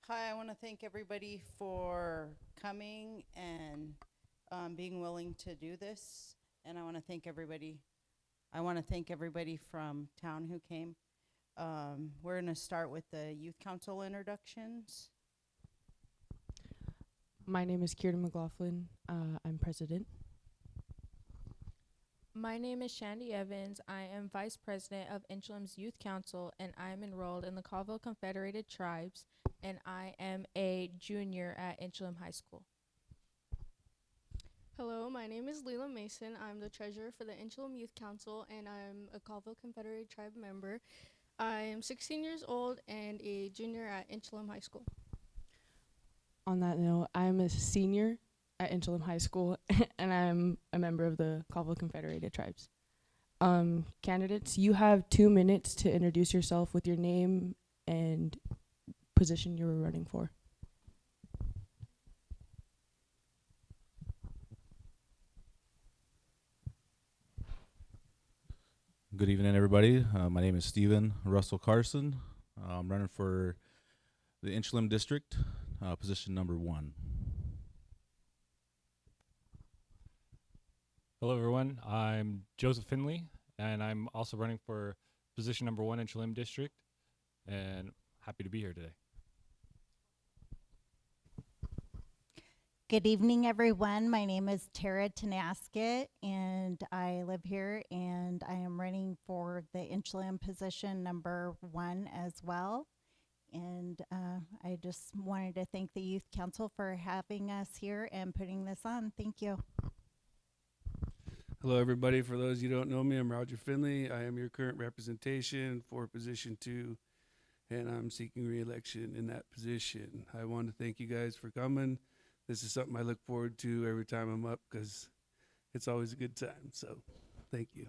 Hi, I want to thank everybody for coming and being willing to do this. And I want to thank everybody. I want to thank everybody from town who came. We're going to start with the youth council introductions. My name is Kieran McLaughlin. I'm president. My name is Shandy Evans. I am Vice President of Inchelium's Youth Council, and I am enrolled in the Colville Confederated Tribes, and I am a junior at Inchelium High School. Hello, my name is Leela Mason. I'm the treasurer for the Inchelium Youth Council, and I'm a Colville Confederated Tribe member. I am 16 years old and a junior at Inchelium High School. On that note, I'm a senior at Inchelium High School, and I'm a member of the Colville Confederated Tribes. Candidates, you have 2 minutes to introduce yourself with your name and position you're running for. Good evening, everybody. My name is Steven Russell Carson. I'm running for the Inchelium District, position number 1. Hello, everyone. I'm Joseph Finley, and I'm also running for position number 1 in Inchelium District, and happy to be here today. Good evening, everyone. My name is Tara Tenasket, and I live here, and I am running for the Inchelium position number 1 as well. And I just wanted to thank the Youth Council for having us here and putting this on. Thank you. Hello, everybody. For those you don't know me, I'm Roger Finley. I am your current representation for position 2, and I'm seeking re-election in that position. I want to thank you guys for coming. This is something I look forward to every time I'm up because it's always a good time. So, thank you.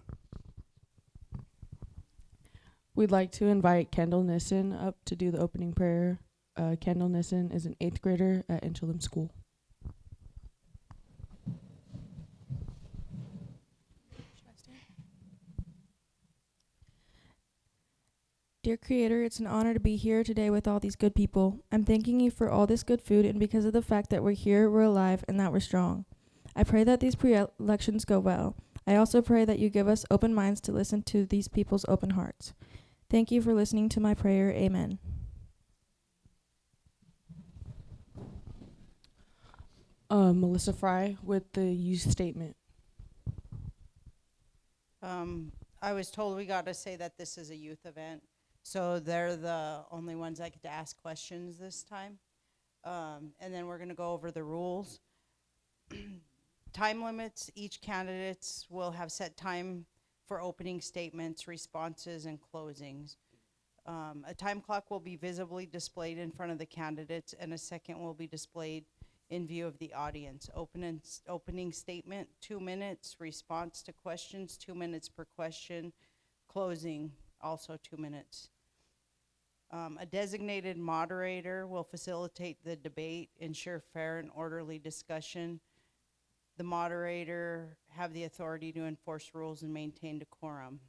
We'd like to invite Kendall Nissen up to do the opening prayer. Kendall Nissen is an 8th grader at Inchelium School. Dear Creator, it's an honor to be here today with all these good people. I'm thanking you for all this good food and because of the fact that we're here, we're alive, and that we're strong. I pray that these pre-elections go well. I also pray that you give us open minds to listen to these people's open hearts. Thank you for listening to my prayer. Amen. Melissa Fry with the youth statement. I was told we got to say that this is a youth event, so they're the only ones I get to ask questions this time. And then we're going to go over the rules. Time limits. Each candidates will have set time for opening statements, responses, and closings. A time clock will be visibly displayed in front of the candidates, and a second will be displayed in view of the audience. Opening statement, 2 minutes. Response to questions, 2 minutes per question. Closing, also 2 minutes. A designated moderator will facilitate the debate, ensure fair and orderly discussion. The moderator have the authority to enforce rules and maintain decorum.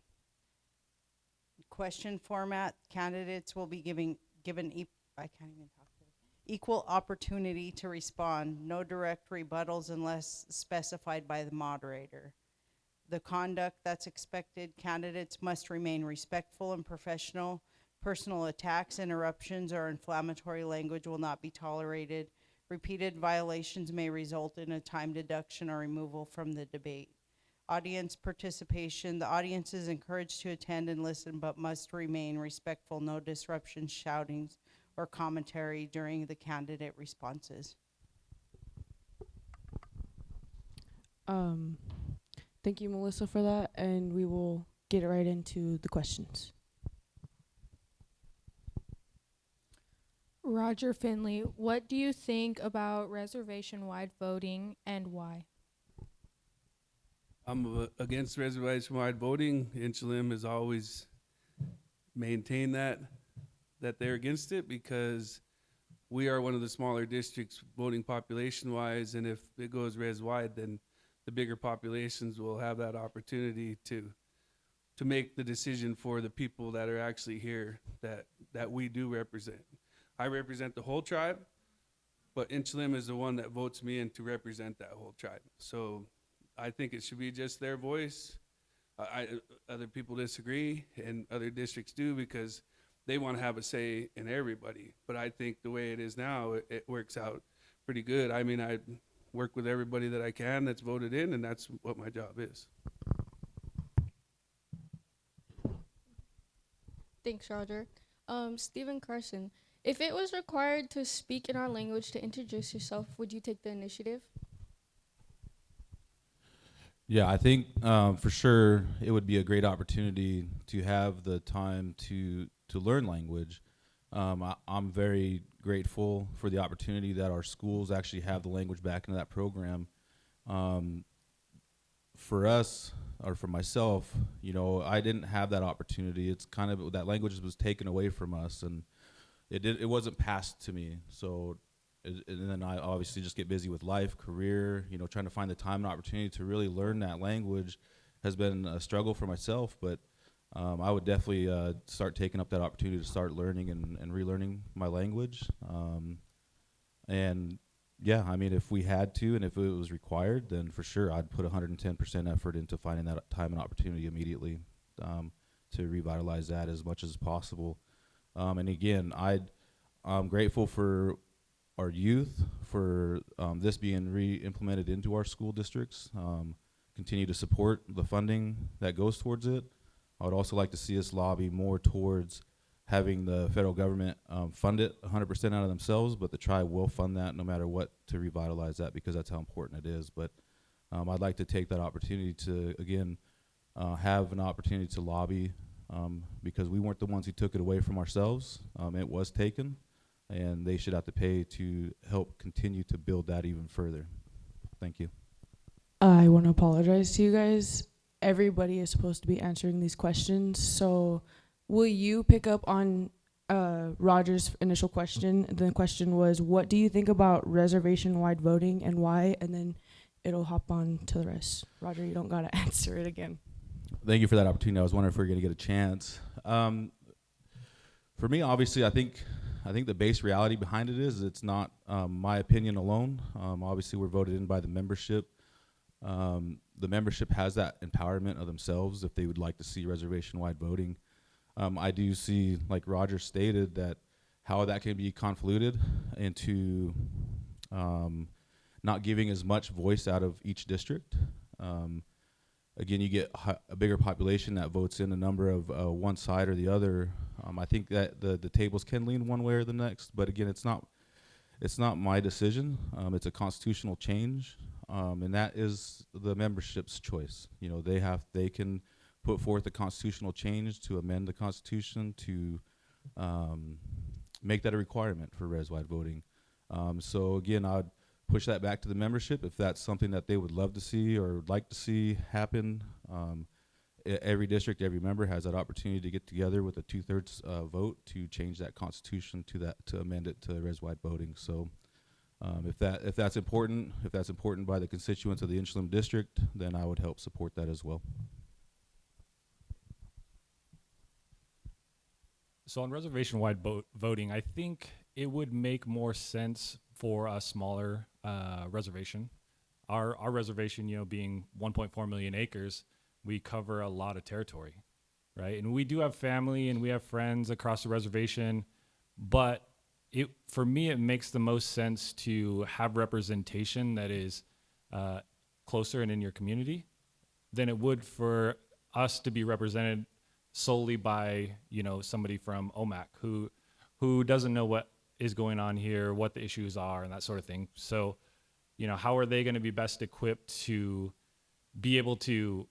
Question format, candidates will be given equal opportunity to respond. No direct rebuttals unless specified by the moderator. The conduct that's expected, candidates must remain respectful and professional. Personal attacks, interruptions, or inflammatory language will not be tolerated. Repeated violations may result in a time deduction or removal from the debate. Audience participation. The audience is encouraged to attend and listen, but must remain respectful. No disruption, shoutings, or commentary during the candidate responses. Thank you, Melissa, for that, and we will get right into the questions. Roger Finley, what do you think about reservation-wide voting and why? I'm against reservation-wide voting. Inchelium has always maintained that they're against it because we are one of the smaller districts voting population-wise, and if it goes res-wide, then the bigger populations will have that opportunity to make the decision for the people that are actually here that we do represent. I represent the whole tribe, but Inchelium is the one that votes me in to represent that whole tribe. So I think it should be just their voice. Other people disagree, and other districts do because they want to have a say in everybody. But I think the way it is now, it works out pretty good. I mean, I work with everybody that I can that's voted in, and that's what my job is. Thanks, Roger. Stephen Carson, if it was required to speak in our language to introduce yourself, would you take the initiative? Yeah, I think for sure it would be a great opportunity to have the time to learn language. I'm very grateful for the opportunity that our schools actually have the language back into that program. For us, or for myself, you know, I didn't have that opportunity. It's kind of that language was taken away from us, and it wasn't passed to me. So, and then I obviously just get busy with life, career, you know, trying to find the time and opportunity to really learn that language has been a struggle for myself. But I would definitely start taking up that opportunity to start learning and relearning my language. And yeah, I mean, if we had to and if it was required, then for sure I'd put 110% effort into finding that time and opportunity immediately to revitalize that as much as possible. And again, I'm grateful for our youth, for this being re-implemented into our school districts. Continue to support the funding that goes towards it. I would also like to see us lobby more towards having the federal government fund it 100% out of themselves, but the tribe will fund that no matter what to revitalize that, because that's how important it is. But I'd like to take that opportunity to, again, have an opportunity to lobby because we weren't the ones who took it away from ourselves. It was taken, and they should have to pay to help continue to build that even further. Thank you. I want to apologize to you guys. Everybody is supposed to be answering these questions, so will you pick up on Roger's initial question? The question was, what do you think about reservation-wide voting and why? And then it'll hop on to the rest. Roger, you don't got to answer it again. Thank you for that opportunity. I was wondering if we were going to get a chance. For me, obviously, I think the base reality behind it is it's not my opinion alone. Obviously, we're voted in by the membership. The membership has that empowerment of themselves if they would like to see reservation-wide voting. I do see, like Roger stated, that how that can be convoluted into not giving as much voice out of each district. Again, you get a bigger population that votes in a number of one side or the other. I think that the tables can lean one way or the next, but again, it's not my decision. It's a constitutional change, and that is the membership's choice. You know, they can put forth a constitutional change to amend the Constitution to make that a requirement for res-wide voting. So again, I'd push that back to the membership if that's something that they would love to see or would like to see happen. Every district, every member has that opportunity to get together with a 2/3 vote to change that Constitution to amend it to res-wide voting. So if that's important by the constituents of the Inchelium district, then I would help support that as well. So on reservation-wide voting, I think it would make more sense for a smaller reservation. Our reservation, you know, being 1.4 million acres, we cover a lot of territory, right? And we do have family and we have friends across the reservation, but for me, it makes the most sense to have representation that is closer and in your community than it would for us to be represented solely by, you know, somebody from OMAC who doesn't know what is going on here, what the issues are, and that sort of thing. So, you know, how are they going to be best equipped to be able to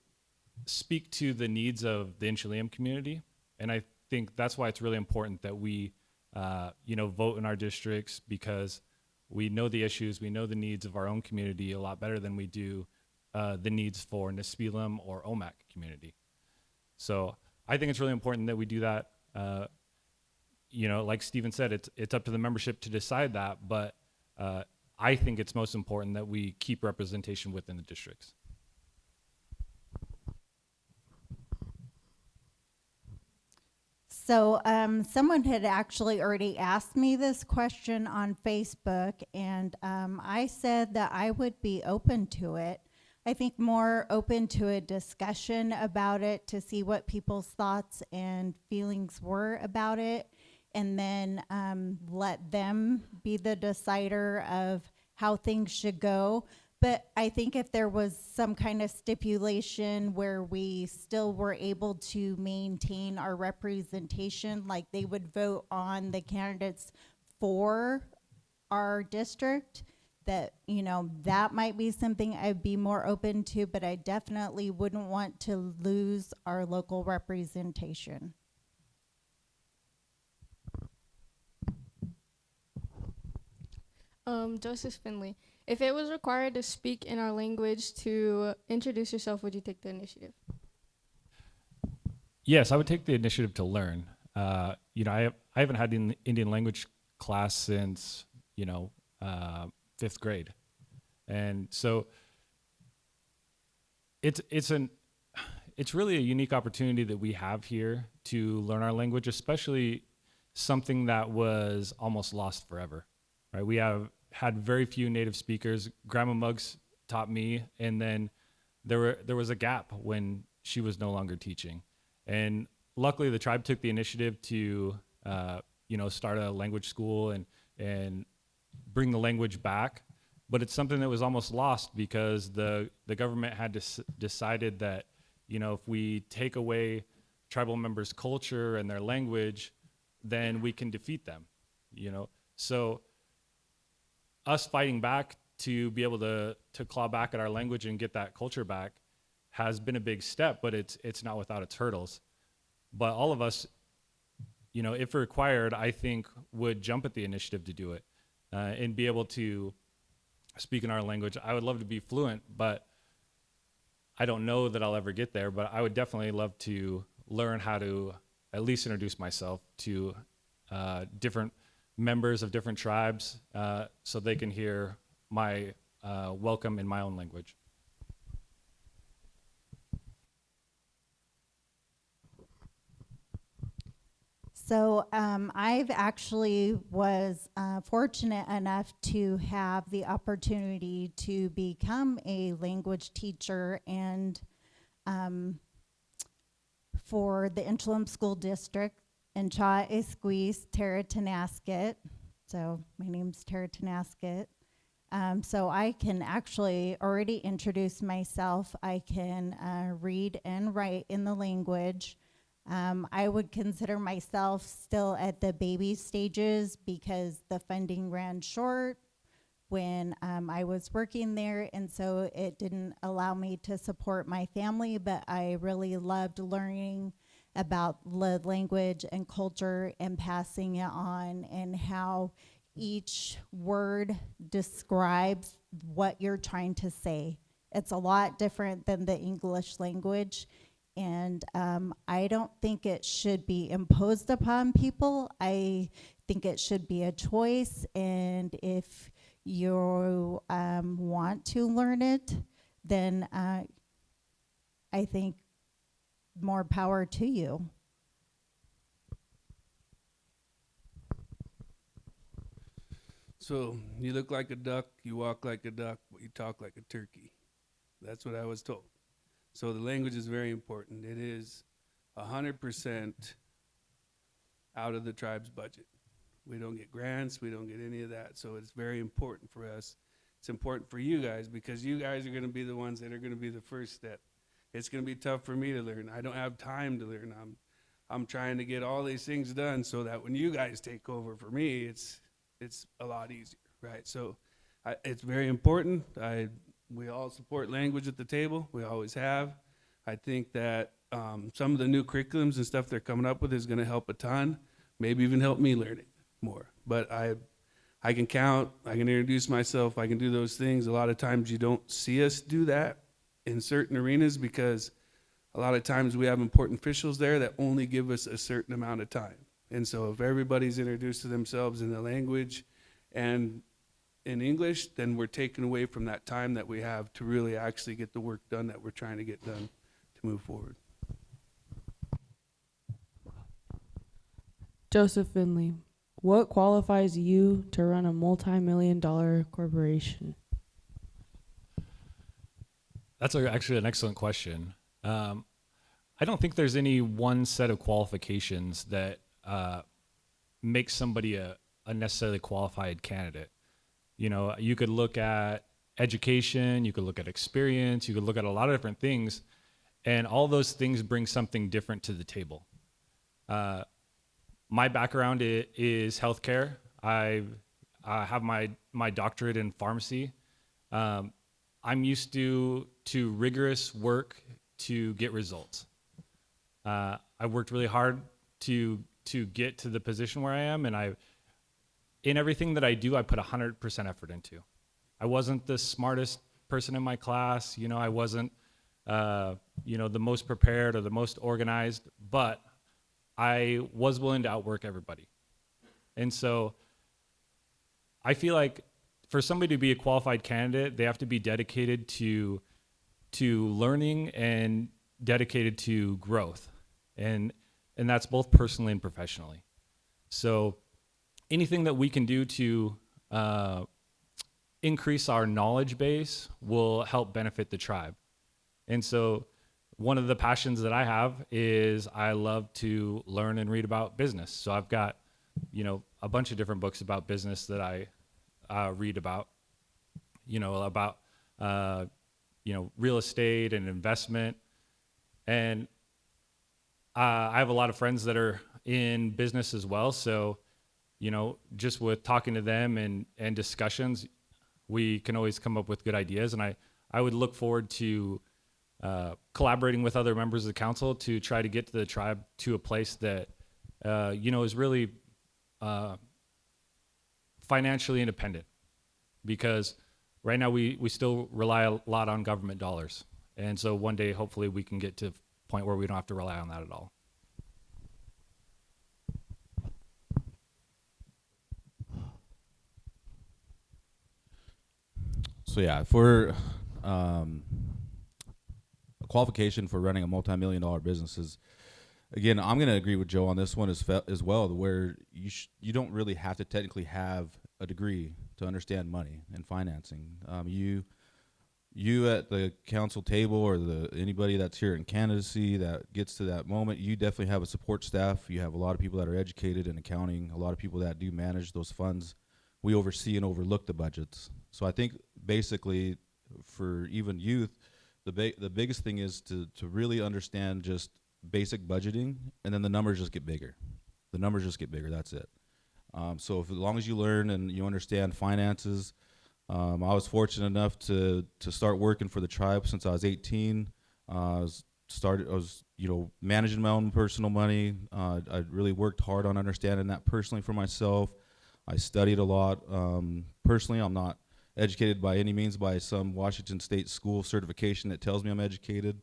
speak to the needs of the Inchelium community? And I think that's why it's really important that we, you know, vote in our districts, because we know the issues, we know the needs of our own community a lot better than we do the needs for Nispelum or OMAC community. So I think it's really important that we do that. You know, like Stephen said, it's up to the membership to decide that, but I think it's most important that we keep representation within the districts. So someone had actually already asked me this question on Facebook, and I said that I would be open to it. I think more open to a discussion about it to see what people's thoughts and feelings were about it, and then let them be the decider of how things should go. But I think if there was some kind of stipulation where we still were able to maintain our representation, like they would vote on the candidates for our district, that, you know, that might be something I'd be more open to, but I definitely wouldn't want to lose our local representation. Joseph Finley. If it was required to speak in our language to introduce yourself, would you take the initiative? Yes, I would take the initiative to learn. I haven't had an Indian language class since, 5th grade. And so it's really a unique opportunity that we have here to learn our language, especially something that was almost lost forever, right? We have had very few native speakers. Grandma Muggs taught me, and then there was a gap when she was no longer teaching. And luckily, the tribe took the initiative to, start a language school and bring the language back. But it's something that was almost lost because the government had decided that, if we take away tribal members' culture and their language, then we can defeat them, So us fighting back to be able to claw back at our language and get that culture back has been a big step, but it's not without its hurdles. But all of us, if required, I think would jump at the initiative to do it and be able to speak in our language. I would love to be fluent, but I don't know that I'll ever get there. But I would definitely love to learn how to at least introduce myself to different members of different tribes so they can hear my welcome in my own language. So I've actually was fortunate enough to have the opportunity to become a language teacher and for the Inchelium School District in Cha Esquis, Terra Tenasket. So my name's Terra Tenasket. So I can actually already introduce myself. I can read and write in the language. I would consider myself still at the baby stages because the funding ran short when I was working there, and so it didn't allow me to support my family, but I really loved learning about the language and culture and passing it on and how each word describes what you're trying to say. It's a lot different than the English language. And I don't think it should be imposed upon people. I think it should be a choice. And if you want to learn it, then I think more power to you. So you look like a duck, you walk like a duck, but you talk like a turkey. That's what I was told. So the language is very important. It is 100% out of the tribe's budget. We don't get grants, we don't get any of that. So it's very important for us. It's important for you guys because you guys are going to be the ones that are going to be the first step. It's going to be tough for me to learn. I don't have time to learn. I'm trying to get all these things done so that when you guys take over for me, it's a lot easier, right? So it's very important. We all support language at the table. We always have. I think that some of the new curriculums and stuff they're coming up with is going to help a ton, maybe even help me learn it more. But I can count, I can introduce myself, I can do those things. A lot of times you don't see us do that in certain arenas because a lot of times we have important officials there that only give us a certain amount of time. And so if everybody's introduced to themselves in the language and in English, then we're taken away from that time that we have to really actually get the work done that we're trying to get done to move forward. Joseph Finley, what qualifies you to run a multi-million-dollar corporation? That's actually an excellent question. I don't think there's any one set of qualifications that makes somebody a necessarily qualified candidate. You know, you could look at education, you could look at experience, you could look at a lot of different things, and all those things bring something different to the table. My background is healthcare. I have my doctorate in pharmacy. I'm used to rigorous work to get results. I worked really hard to get to the position where I am, and in everything that I do, I put 100% effort into. I wasn't the smartest person in my class. You know, I wasn't, the most prepared or the most organized, but I was willing to outwork everybody. And so I feel like for somebody to be a qualified candidate, they have to be dedicated to learning and dedicated to growth. And that's both personally and professionally. So anything that we can do to increase our knowledge base will help benefit the tribe. And so one of the passions that I have is I love to learn and read about business. So I've got, a bunch of different books about business that I read about, real estate and investment. And I have a lot of friends that are in business as well. So, just with talking to them and discussions, we can always come up with good ideas. And I would look forward to collaborating with other members of the council to try to get to the tribe to a place that, is really financially independent. Because right now we still rely a lot on government dollars. And so one day, hopefully, we can get to a point where we don't have to rely on that at all. So yeah, for a qualification for running a multi-million-dollar business is, again, I'm going to agree with Joe on this one as well, where you don't really have to technically have a degree to understand money and financing. You at the council table, or anybody that's here in candidacy that gets to that moment, you definitely have a support staff. You have a lot of people that are educated in accounting, a lot of people that do manage those funds. We oversee and overlook the budgets. So I think basically for even youth, the biggest thing is to really understand just basic budgeting, and then the numbers just get bigger. The numbers just get bigger, that's it. So as long as you learn and you understand finances, I was fortunate enough to start working for the tribe since I was 18. I was managing my own personal money. I really worked hard on understanding that personally for myself. I studied a lot. Personally, I'm not educated by any means by some Washington State school certification that tells me I'm educated.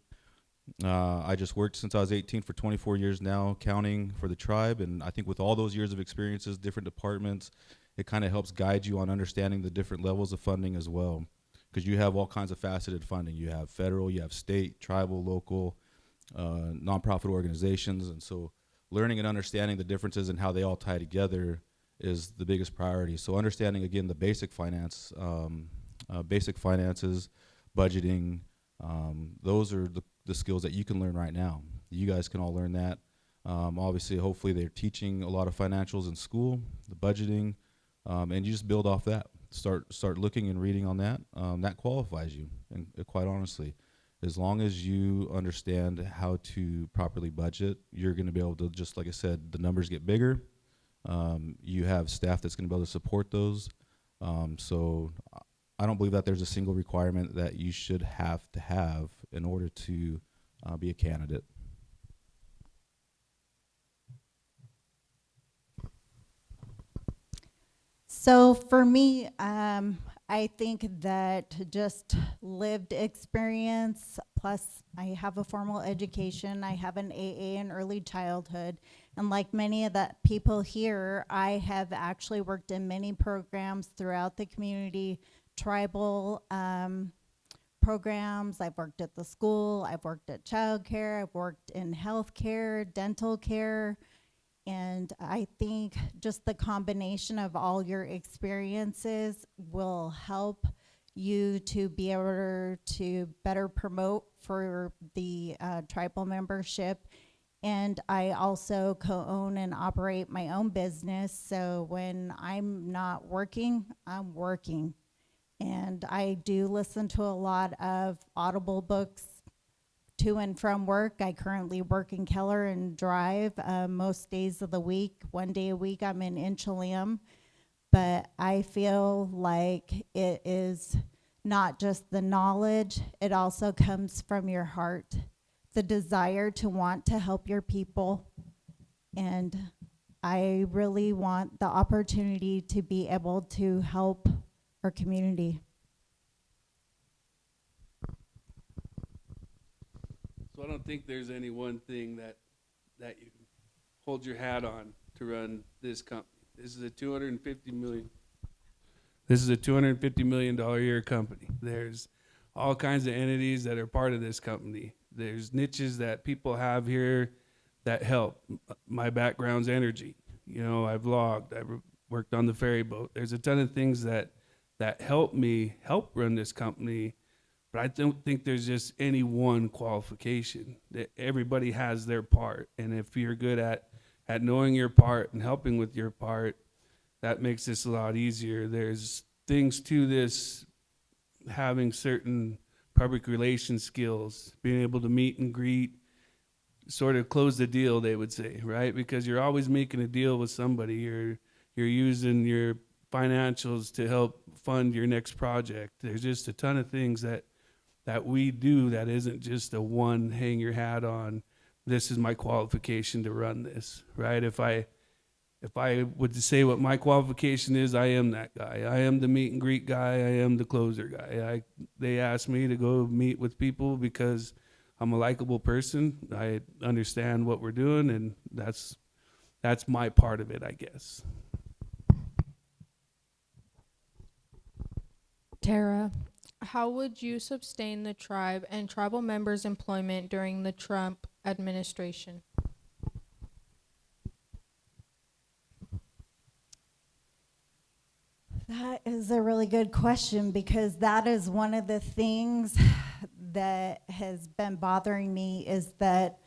I just worked since I was 18 for 24 years now, counting for the tribe. And I think with all those years of experiences, different departments, it kind of helps guide you on understanding the different levels of funding as well. Because you have all kinds of faceted funding. You have federal, you have state, tribal, local, nonprofit organizations. And so learning and understanding the differences and how they all tie together is the biggest priority. So understanding, again, the basic finances, budgeting, those are the skills that you can learn right now. You guys can all learn that. Obviously, hopefully they're teaching a lot of financials in school, the budgeting, and you just build off that. Start looking and reading on that. That qualifies you, and quite honestly, as long as you understand how to properly budget, you're going to be able to, just like I said, the numbers get bigger. You have staff that's going to be able to support those. So I don't believe that there's a single requirement that you should have to have in order to be a candidate. So for me, I think that just lived experience, plus I have a formal education, I have an AA in early childhood, and like many of the people here, I have actually worked in many programs throughout the community, tribal programs. I've worked at the school, I've worked at childcare, I've worked in healthcare, dental care, And I think just the combination of all your experiences will help you to be able to better promote for the tribal membership. And I also co-own and operate my own business. So when I'm not working, I'm working. And I do listen to a lot of Audible books to and from work. I currently work in Keller and drive most days of the week. One day a week I'm in Inchelium. But I feel like it is not just the knowledge, it also comes from your heart. The desire to want to help your people. And I really want the opportunity to be able to help our community. So I don't think there's any one thing that you hold your hat on to run this company. This is a $250 million a year company. There's all kinds of entities that are part of this company. There's niches that people have here that help. My background's energy. You know, I've logged, I've worked on the ferry boat. There's a ton of things that help me help run this company. But I don't think there's just any one qualification. That everybody has their part, and if you're good at knowing your part and helping with your part, that makes this a lot easier. There's things to this, having certain public relations skills, being able to meet and greet, sort of close the deal, they would say, right? Because you're always making a deal with somebody. You're using your financials to help fund your next project. There's just a ton of things that we do that isn't just a one hang your hat on, this is my qualification to run this, right? If I would say what my qualification is, I am that guy. I am the meet and greet guy. I am the closer guy. They ask me to go meet with people because I'm a likable person. I understand what we're doing, and that's my part of it, I guess. Tara. How would you sustain the tribe and tribal members' employment during the Trump administration? That is a really good question, because that is one of the things that has been bothering me, is that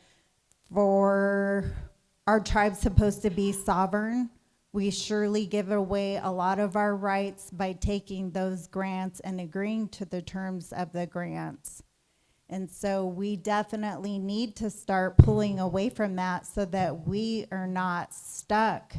for our tribe supposed to be sovereign, we surely give away a lot of our rights by taking those grants and agreeing to the terms of the grants. And so we definitely need to start pulling away from that so that we are not stuck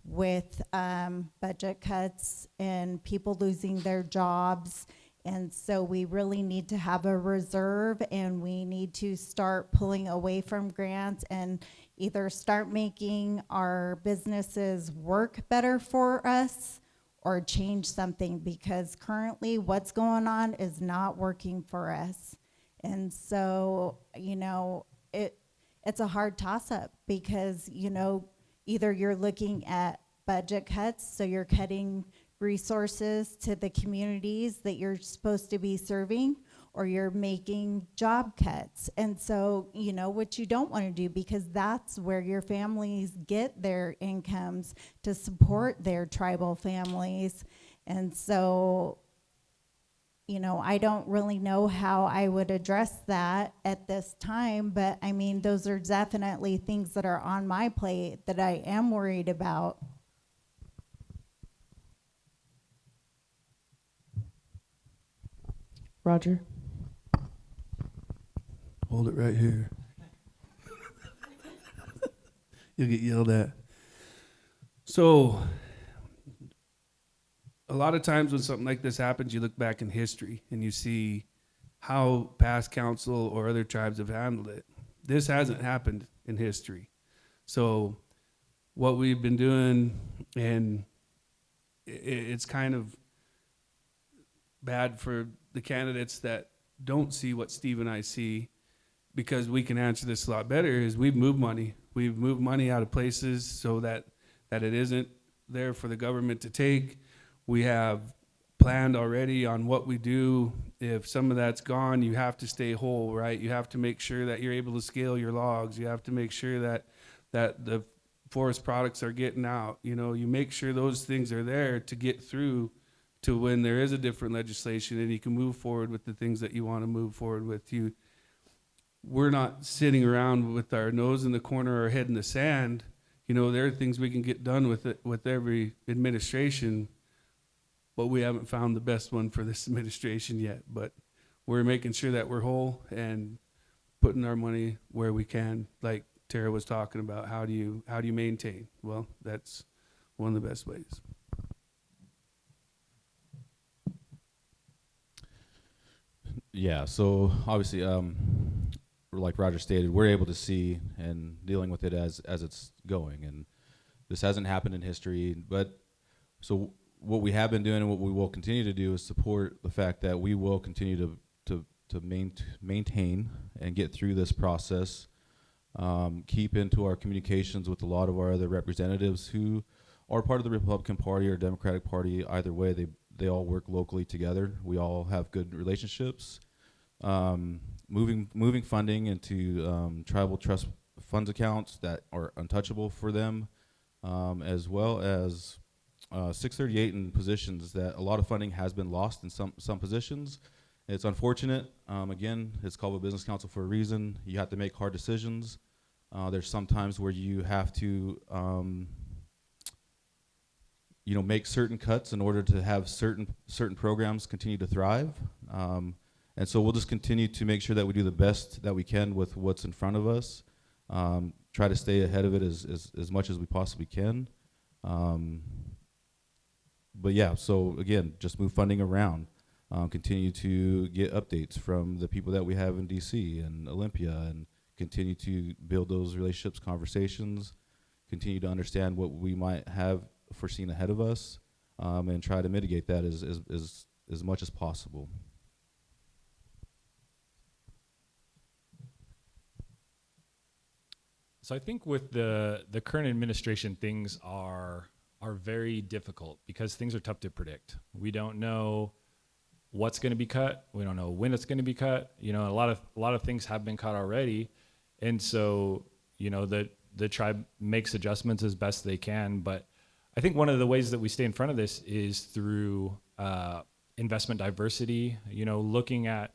with budget cuts and people losing their jobs. And so we really need to have a reserve, and we need to start pulling away from grants and either start making our businesses work better for us or change something, because currently what's going on is not working for us. And so, you know, it's a hard toss-up, because, you know, either you're looking at budget cuts, so you're cutting resources to the communities that you're supposed to be serving, or you're making job cuts. And so, you know, what you don't want to do, because that's where your families get their incomes to support their tribal families. And so, you know, I don't really know how I would address that at this time, but I mean, those are definitely things that are on my plate that I am worried about. Roger. Hold it right here. You'll get yelled at. So, a lot of times when something like this happens, you look back in history and you see how past council or other tribes have handled it. This hasn't happened in history. So, what we've been doing, and it's kind of bad for the candidates that don't see what Steve and I see, because we can answer this a lot better, is we've moved money. We've moved money out of places so that it isn't there for the government to take. We have planned already on what we do. If some of that's gone, you have to stay whole, right? You have to make sure that you're able to scale your logs. You have to make sure that the forest products are getting out. You know, you make sure those things are there to get through to when there is a different legislation and you can move forward with the things that you want to move forward with. We're not sitting around with our nose in the corner or head in the sand. You know, there are things we can get done with it, with every administration, but we haven't found the best one for this administration yet. But we're making sure that we're whole and putting our money where we can, like Tara was talking about. How do you maintain? Well, that's one of the best ways. Yeah, so obviously, like Roger stated, we're able to see and dealing with it as it's going, and this hasn't happened in history. But so what we have been doing and what we will continue to do is support the fact that we will continue to maintain and get through this process. Keep into our communications with a lot of our other representatives who are part of the Republican Party or Democratic Party. Either way, they all work locally together. We all have good relationships. Moving funding into tribal trust funds accounts that are untouchable for them, as well as 638 in positions that a lot of funding has been lost in some positions. It's unfortunate. Again, it's called a business council for a reason. You have to make hard decisions. There's some times where you have to make certain cuts in order to have certain programs continue to thrive. And so we'll just continue to make sure that we do the best that we can with what's in front of us. Try to stay ahead of it as much as we possibly can. But yeah, so again, just move funding around. Continue to get updates from the people that we have in DC and Olympia, and continue to build those relationships, conversations, continue to understand what we might have foreseen ahead of us, and try to mitigate that as much as possible. So I think with the current administration, things are very difficult because things are tough to predict. We don't know what's going to be cut. We don't know when it's going to be cut. You know, a lot of things have been cut already, and so the tribe makes adjustments as best they can. But I think one of the ways that we stay in front of this is through investment diversity. You know, looking at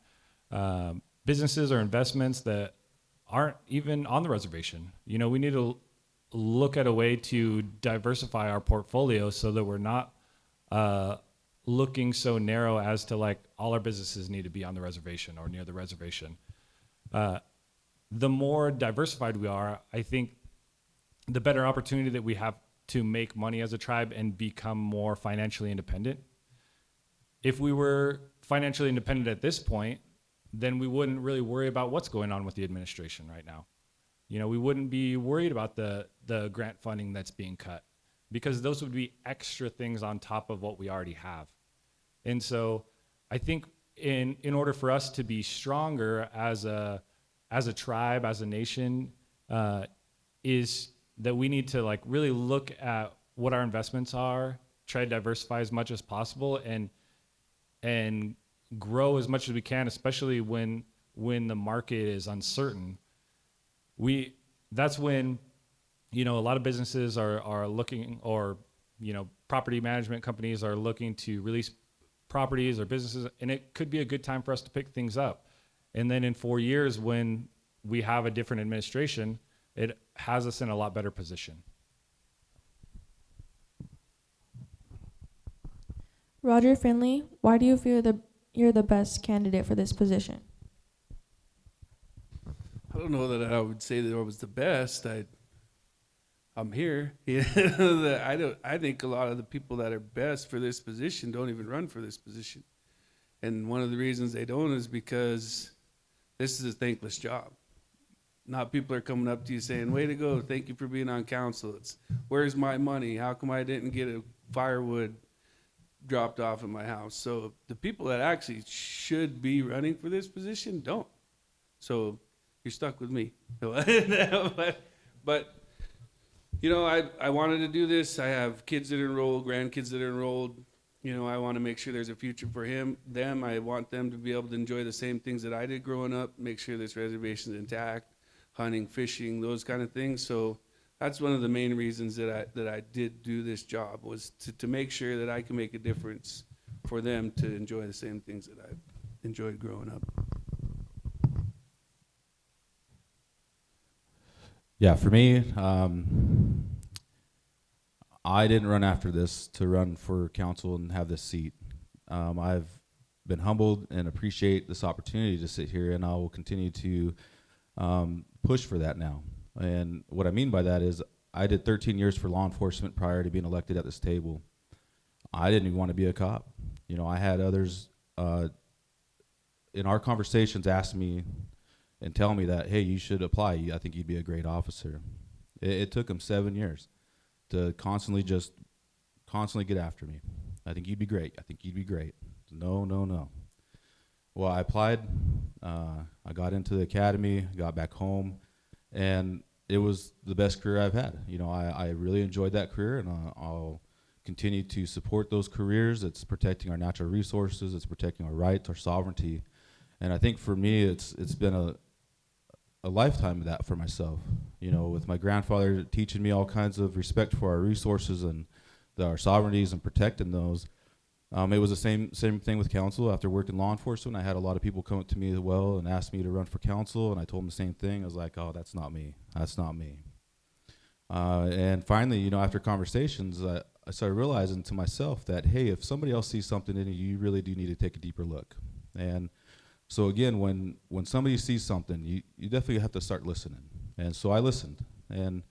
businesses or investments that aren't even on the reservation. You know, we need to look at a way to diversify our portfolio so that we're not looking so narrow as to like all our businesses need to be on the reservation or near the reservation. The more diversified we are, I think the better opportunity that we have to make money as a tribe and become more financially independent. If we were financially independent at this point, then we wouldn't really worry about what's going on with the administration right now. You know, we wouldn't be worried about the grant funding that's being cut, because those would be extra things on top of what we already have. And so I think in order for us to be stronger as a tribe, as a nation, is that we need to like really look at what our investments are, try to diversify as much as possible, and grow as much as we can, especially when the market is uncertain. That's when, a lot of businesses are looking, or, property management companies are looking to release properties or businesses, and it could be a good time for us to pick things up. And then in 4 years, when we have a different administration, it has us in a lot better position. Roger Finley, why do you feel you're the best candidate for this position? I don't know that I would say that I was the best. I'm here. I think a lot of the people that are best for this position don't even run for this position. And one of the reasons they don't is because this is a thankless job. Not people are coming up to you saying, way to go, thank you for being on council. It's, where's my money? How come I didn't get a firewood dropped off at my house? So the people that actually should be running for this position don't. So you're stuck with me. but I wanted to do this. I have kids that are enrolled, grandkids that are enrolled. I want to make sure there's a future for them. I want them to be able to enjoy the same things that I did growing up, make sure this reservation is intact, hunting, fishing, those kind of things. So that's one of the main reasons that I did do this job, was to make sure that I can make a difference for them to enjoy the same things that I've enjoyed growing up. Yeah, for me, I didn't run after this to run for council and have this seat. I've been humbled and appreciate this opportunity to sit here, and I will continue to push for that now. And what I mean by that is I did 13 years for law enforcement prior to being elected at this table. I didn't even want to be a cop. You know, I had others in our conversations ask me and tell me that, hey, you should apply. I think you'd be a great officer. It took them 7 years to constantly get after me. I think you'd be great. I think you'd be great. No, no, no. Well, I applied. I got into the academy, got back home, and it was the best career I've had. You know, I really enjoyed that career, and I'll continue to support those careers. It's protecting our natural resources. It's protecting our rights, our sovereignty. And I think for me, it's been a lifetime of that for myself. You know, with my grandfather teaching me all kinds of respect for our resources and our sovereignties and protecting those. It was the same thing with council. After working law enforcement, I had a lot of people come up to me as well and ask me to run for council, and I told them the same thing. I was like, oh, that's not me. That's not me. And finally, you know, after conversations, I started realizing to myself that, hey, if somebody else sees something in you, you really do need to take a deeper look. And so again, when somebody sees something, you definitely have to start listening. And so I listened. And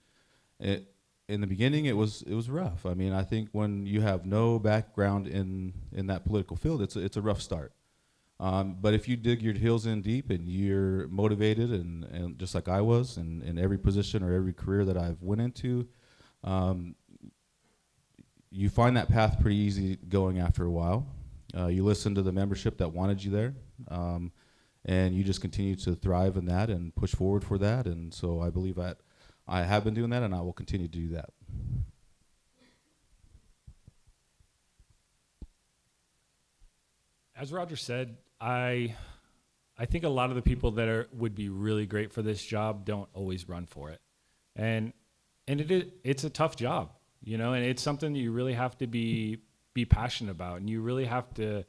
in the beginning, it was rough. I mean, I think when you have no background in that political field, it's a rough start. But if you dig your heels in deep and you're motivated and just like I was in every position or every career that I've went into, you find that path pretty easy going after a while. You listen to the membership that wanted you there, and you just continue to thrive in that and push forward for that. And so I believe that I have been doing that, and I will continue to do that. As Roger said, I think a lot of the people that would be really great for this job don't always run for it, and it's a tough job, you know, and it's something that you really have to be passionate about, and you really have to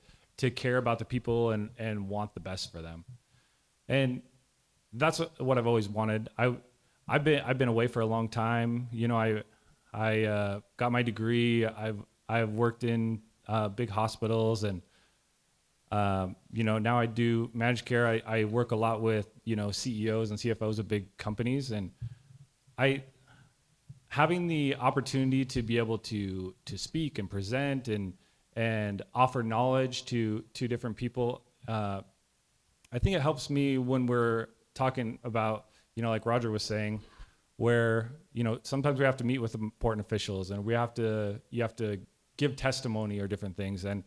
care about the people and want the best for them, and that's what I've always wanted. I've been away for a long time. You know, I got my degree. I've worked in big hospitals, and you know, now I do managed care. I work a lot with, you know, CEOs and CFOs of big companies, and having the opportunity to be able to speak and present and offer knowledge to different people, I think it helps me when we're talking about, you know, like Roger was saying, where, you know, sometimes we have to meet with important officials and you have to give testimony or different things. And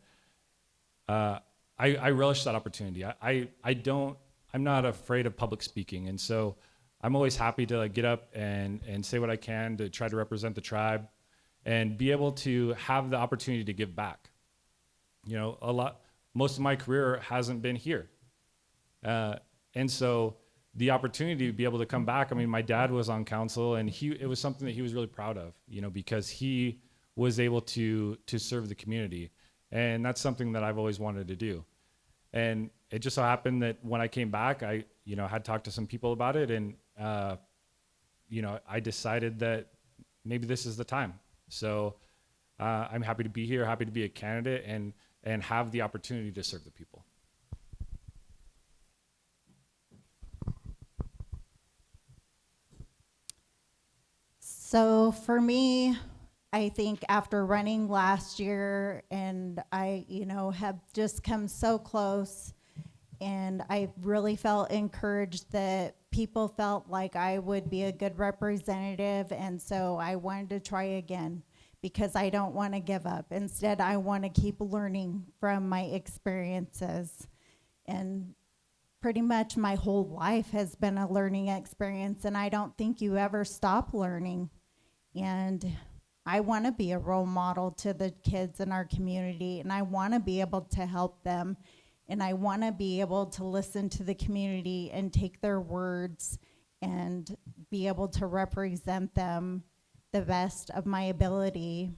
I relish that opportunity. I'm not afraid of public speaking. And so I'm always happy to get up and say what I can to try to represent the tribe and be able to have the opportunity to give back. You know, most of my career hasn't been here. And so the opportunity to be able to come back, I mean, my dad was on council, and it was something that he was really proud of, you know, because he was able to serve the community. And that's something that I've always wanted to do. And it just so happened that when I came back, I, you know, had talked to some people about it, and, you know, I decided that maybe this is the time. So I'm happy to be here, happy to be a candidate and have the opportunity to serve the people. So for me, I think after running last year, and I, you know, have just come so close, and I really felt encouraged that people felt like I would be a good representative, and so I wanted to try again because I don't want to give up. Instead, I want to keep learning from my experiences. And pretty much my whole life has been a learning experience, and I don't think you ever stop learning. And I want to be a role model to the kids in our community, and I want to be able to help them, and I want to be able to listen to the community and take their words and be able to represent them the best of my ability.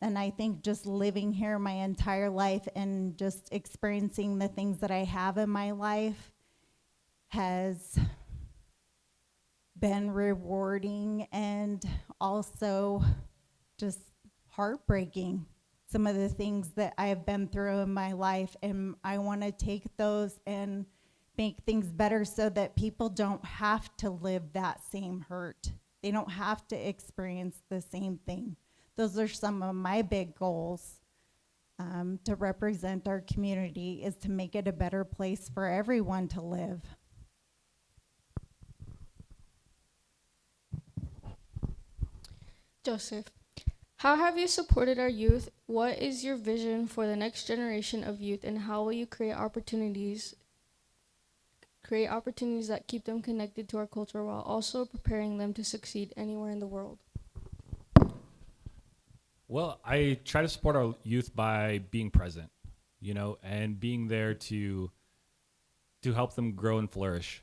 And I think just living here my entire life and just experiencing the things that I have in my life has been rewarding and also just heartbreaking. Some of the things that I have been through in my life, and I want to take those and make things better so that people don't have to live that same hurt. They don't have to experience the same thing. Those are some of my big goals, to represent our community, is to make it a better place for everyone to live. Joseph, how have you supported our youth? What is your vision for the next generation of youth, and how will you create opportunities that keep them connected to our culture while also preparing them to succeed anywhere in the world? Well, I try to support our youth by being present, and being there to help them grow and flourish.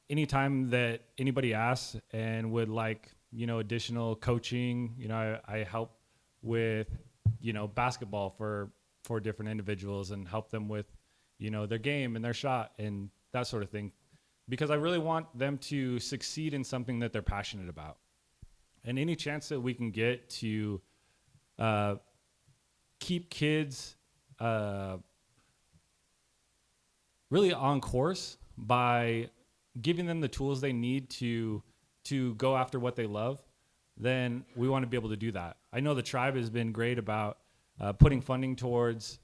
Anytime that anybody asks and would like, additional coaching, I help with, basketball for different individuals and help them with, their game and their shot and that sort of thing, because I really want them to succeed in something that they're passionate about. And any chance that we can get to keep kids really on course by giving them the tools they need to go after what they love, then we want to be able to do that. I know the tribe has been great about putting funding towards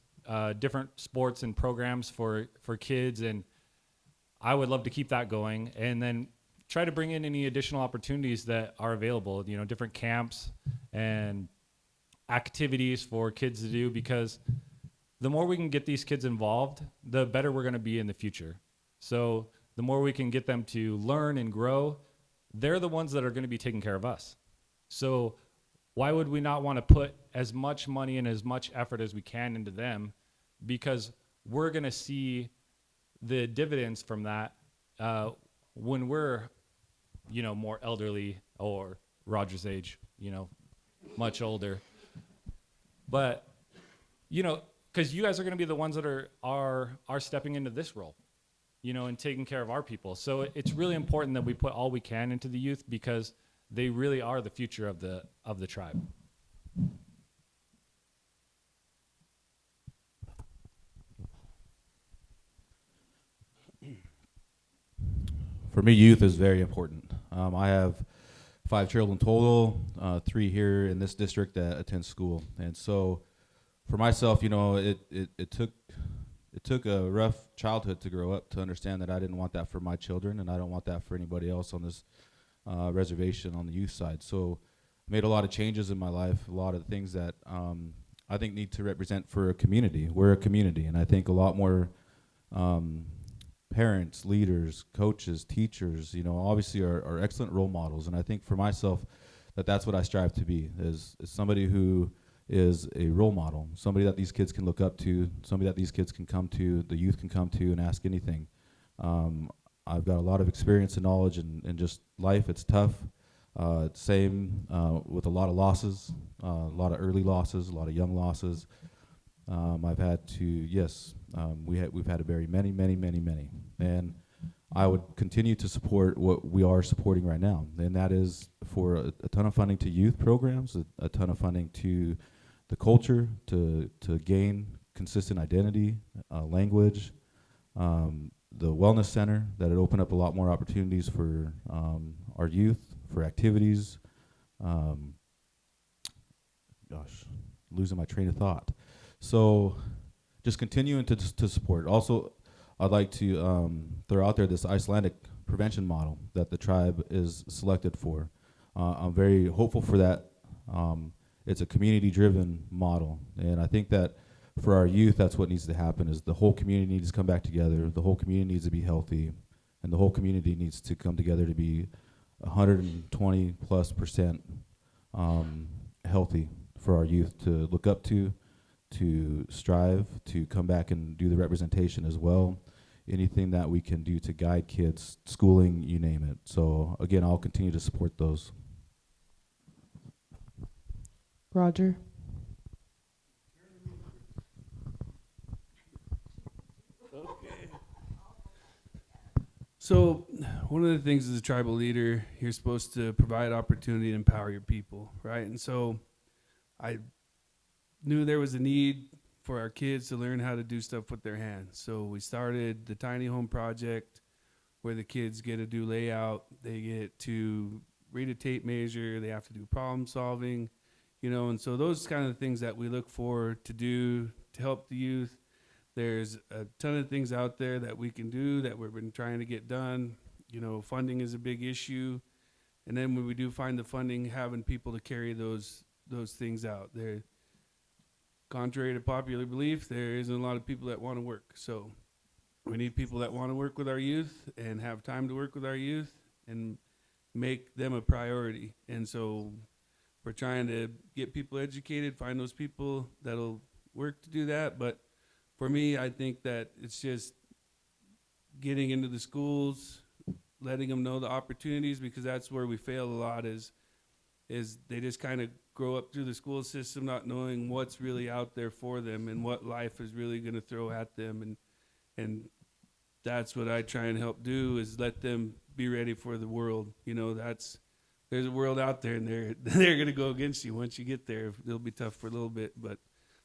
different sports and programs for kids, and I would love to keep that going, and then try to bring in any additional opportunities that are available, different camps and activities for kids to do, because the more we can get these kids involved, the better we're going to be in the future. So the more we can get them to learn and grow, they're the ones that are going to be taking care of us. So why would we not want to put as much money and as much effort as we can into them? Because we're going to see the dividends from that when we're, more elderly, or Roger's age, much older. But, because you guys are going to be the ones that are stepping into this role, and taking care of our people. So it's really important that we put all we can into the youth, because they really are the future of the tribe. For me, youth is very important. I have 5 children total, 3 here in this district that attend school. And so for myself, it took a rough childhood to grow up to understand that I didn't want that for my children, and I don't want that for anybody else on this reservation on the youth side. So made a lot of changes in my life, a lot of things that I think need to represent for a community. We're a community, and I think a lot more parents, leaders, coaches, teachers, obviously are excellent role models. And I think for myself that's what I strive to be, is somebody who is a role model, somebody that these kids can look up to, somebody that these kids can come to, the youth can come to and ask anything. I've got a lot of experience and knowledge in just life. It's tough. Same with a lot of losses, a lot of early losses, a lot of young losses. I've had to, we've had to bury many, and I would continue to support what we are supporting right now, and that is for a ton of funding to youth programs, a ton of funding to the culture, to gain consistent identity, language, the wellness center, that it opened up a lot more opportunities for our youth, for activities. Losing my train of thought. So just continuing to support. Also, I'd like to throw out there this Icelandic prevention model that the tribe is selected for. I'm very hopeful for that. It's a community-driven model, and I think that for our youth, that's what needs to happen, is the whole community needs to come back together, the whole community needs to be healthy, and the whole community needs to come together to be 120+% healthy for our youth to look up to strive, to come back and do the representation as well. anything that we can do to guide kids, schooling, you name it. So again, I'll continue to support those. Roger. So, one of the things as a tribal leader, you're supposed to provide opportunity and empower your people, right? And so, I knew there was a need for our kids to learn how to do stuff with their hands. So, we started the Tiny Home Project, where the kids get to do layout, they get to read a tape measure, they have to do problem solving, you know, and so those kind of things that we look for to do to help the youth. There's a ton of things out there that we can do that we've been trying to get done. You know, funding is a big issue. And then when we do find the funding, having people to carry those things out. There, contrary to popular belief, there isn't a lot of people that want to work. So we need people that want to work with our youth and have time to work with our youth and make them a priority. And so we're trying to get people educated, find those people that'll work to do that. But for me, I think that it's just getting into the schools, letting them know the opportunities, because that's where we fail a lot is they just kind of grow up through the school system not knowing what's really out there for them and what life is really going to throw at them. And that's what I try and help do, is let them be ready for the world. You know, there's a world out there, and they're going to go against you once you get there. It'll be tough for a little bit, but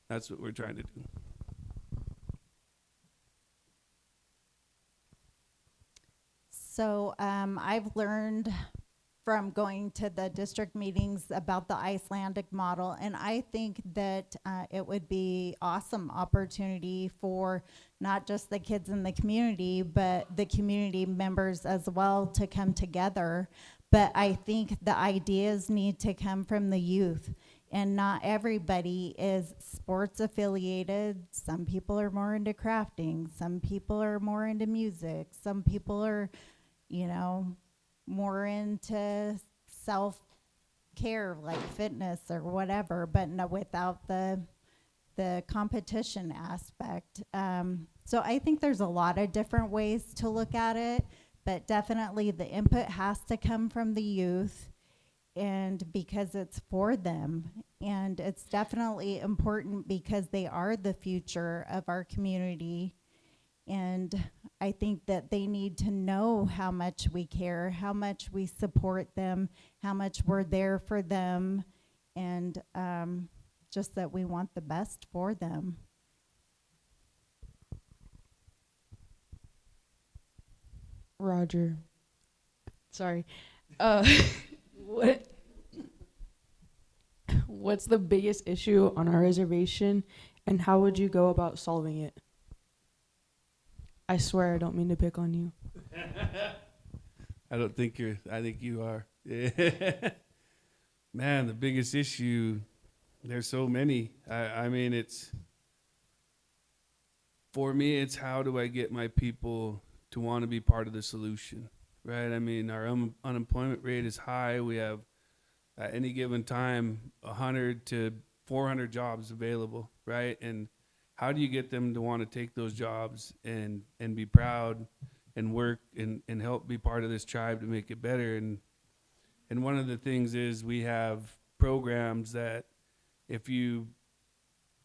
that's what we're trying to do. So I've learned from going to the district meetings about the Icelandic model, and I think that it would be awesome opportunity for not just the kids in the community, but the community members as well to come together. But I think the ideas need to come from the youth, and not everybody is sports affiliated. Some people are more into crafting, some people are more into music, some people are, you know, more into self-care like fitness or whatever, but no, without the competition aspect. So I think there's a lot of different ways to look at it, but definitely the input has to come from the youth, and because it's for them. And it's definitely important because they are the future of our community. And I think that they need to know how much we care, how much we support them, how much we're there for them, and just that we want the best for them. Roger. Sorry. What's the biggest issue on our reservation, and how would you go about solving it? I swear I don't mean to pick on you. I think you are. Man, the biggest issue, there's so many. I mean, for me, it's how do I get my people to want to be part of the solution, right? I mean, our unemployment rate is high. We have, at any given time, 100 to 400 jobs available, right? And how do you get them to want to take those jobs and be proud and work and help be part of this tribe to make it better? And one of the things is we have programs that if you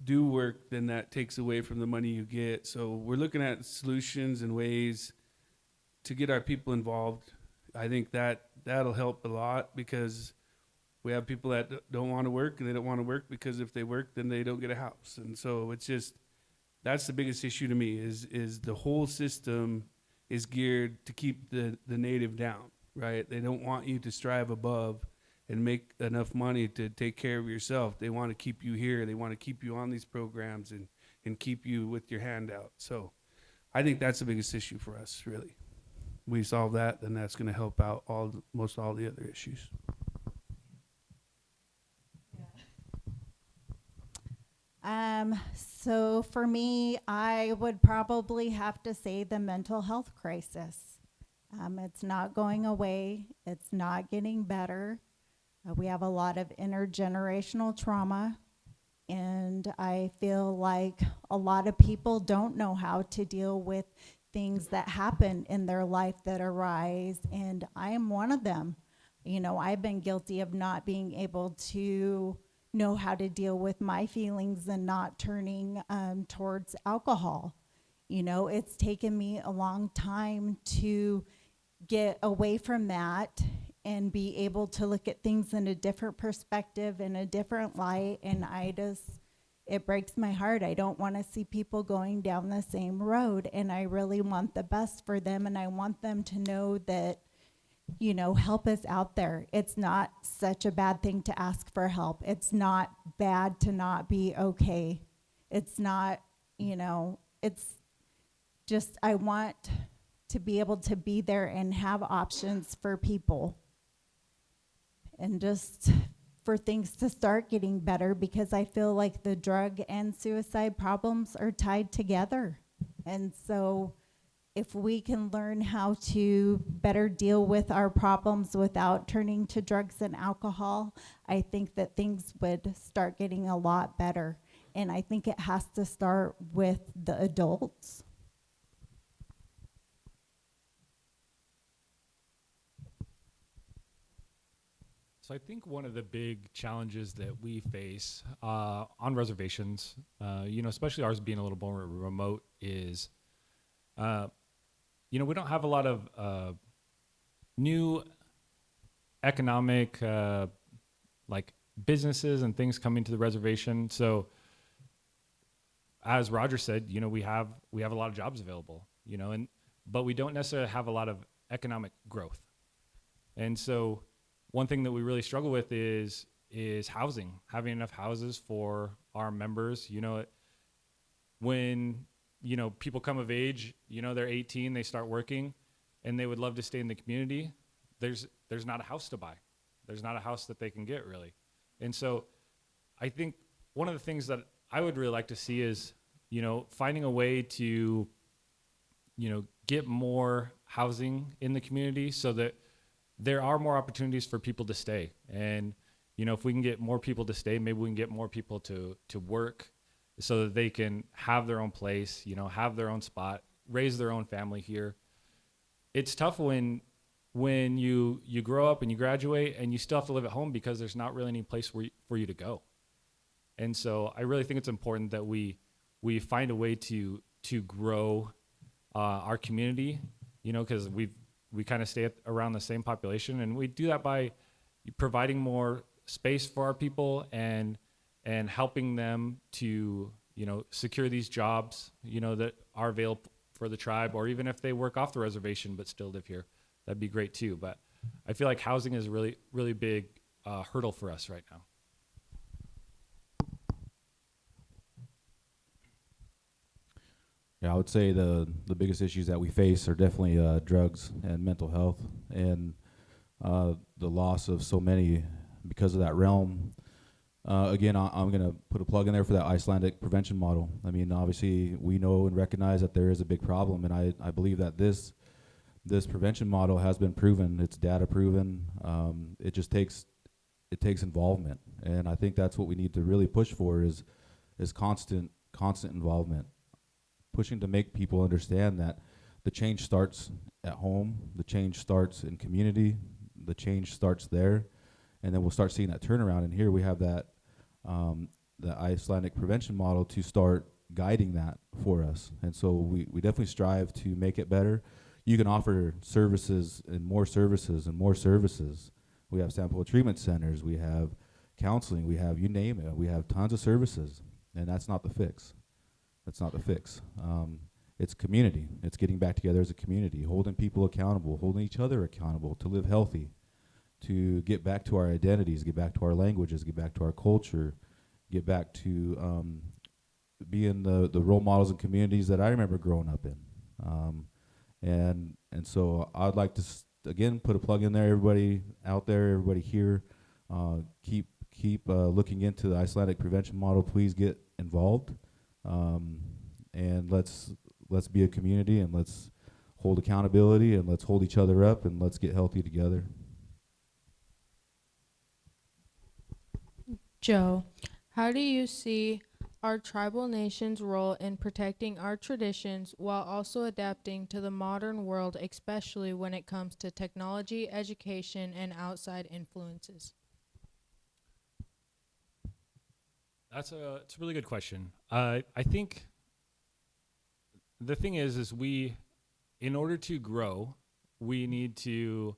do work, then that takes away from the money you get. So we're looking at solutions and ways to get our people involved. I think that'll help a lot, because we have people that don't want to work, and they don't want to work because if they work, then they don't get a house. And so it's just, that's the biggest issue to me is the whole system is geared to keep the native down, right? They don't want you to strive above and make enough money to take care of yourself. They want to keep you here. They want to keep you on these programs and keep you with your hand out. So I think that's the biggest issue for us, really. We solve that, then that's going to help out most all the other issues. So for me, I would probably have to say the mental health crisis. It's not going away. It's not getting better. We have a lot of intergenerational trauma, and I feel like a lot of people don't know how to deal with things that happen in their life that arise, and I am one of them. You know, I've been guilty of not being able to know how to deal with my feelings and not turning towards alcohol. You know, it's taken me a long time to get away from that and be able to look at things in a different perspective, in a different light. And it breaks my heart. I don't want to see people going down the same road. And I really want the best for them. And I want them to know that, you know, help is out there. It's not such a bad thing to ask for help. It's not bad to not be okay. It's not, you know, it's just, I want to be able to be there and have options for people, and just for things to start getting better, because I feel like the drug and suicide problems are tied together. And so if we can learn how to better deal with our problems without turning to drugs and alcohol, I think that things would start getting a lot better. And I think it has to start with the adults. So I think one of the big challenges that we face on reservations, especially ours being a little more remote, is, we don't have a lot of new economic businesses and things coming to the reservation. So as Roger said, we have a lot of jobs available, but we don't necessarily have a lot of economic growth. And so one thing that we really struggle with is housing, having enough houses for our members. When people come of age, they're 18, they start working, and they would love to stay in the community. There's not a house to buy. There's not a house that they can get, really. And so I think one of the things that I would really like to see is, finding a way to, get more housing in the community so that there are more opportunities for people to stay. And, if we can get more people to stay, maybe we can get more people to work so that they can have their own place, have their own spot, raise their own family here. It's tough when you grow up and you graduate and you still have to live at home because there's not really any place for you to go. And so I really think it's important that we find a way to grow our community, because we kind of stay around the same population, and we do that by providing more space for our people and helping them to secure these jobs that are available for the tribe, or even if they work off the reservation but still live here, that'd be great too. But I feel like housing is a really, really big hurdle for us right now. Yeah, I would say the biggest issues that we face are definitely drugs and mental health, and the loss of so many because of that realm. Again, I'm going to put a plug in there for that Icelandic prevention model. I mean, obviously, we know and recognize that there is a big problem, and I believe that this prevention model has been proven. It's data proven. It just takes involvement, and I think that's what we need to really push for is constant involvement. Pushing to make people understand that the change starts at home, the change starts in community, the change starts there, and then we'll start seeing that turnaround. And here we have that the Icelandic prevention model to start guiding that for us. And so we definitely strive to make it better. You can offer services and more services and more services. We have sample treatment centers, we have counseling, we have you name it, we have tons of services, and that's not the fix. That's not the fix. It's community. It's getting back together as a community, holding people accountable, holding each other accountable to live healthy, to get back to our identities, get back to our languages, get back to our culture, get back to being the role models and communities that I remember growing up in. And so I'd like to, again, put a plug in there, everybody out there, everybody here, keep looking into the Icelandic prevention model. Please get involved. And let's be a community, and let's hold accountability, and let's hold each other up, and let's get healthy together. Joe, how do you see our tribal nation's role in protecting our traditions while also adapting to the modern world, especially when it comes to technology, education, and outside influences? It's a really good question. I think the thing is we, in order to grow, we need to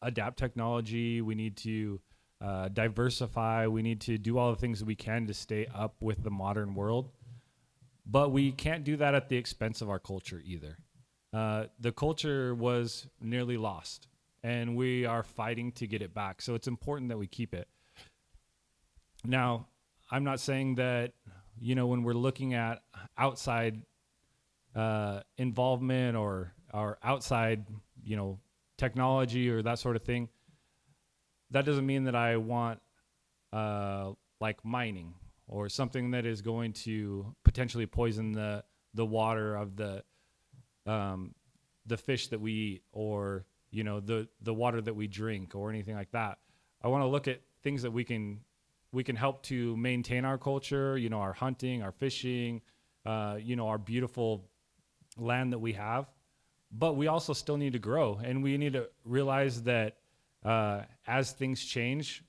adapt technology. We need to diversify. We need to do all the things that we can to stay up with the modern world. But we can't do that at the expense of our culture either. The culture was nearly lost, and we are fighting to get it back. So it's important that we keep it. Now, I'm not saying that, when we're looking at outside involvement or outside, technology or that sort of thing, that doesn't mean that I want like mining or something that is going to potentially poison the water of the fish that we eat, or the water that we drink, or anything like that. I want to look at things that we can help to maintain our culture, our hunting, our fishing, our beautiful land that we have. But we also still need to grow, and we need to realize that as things change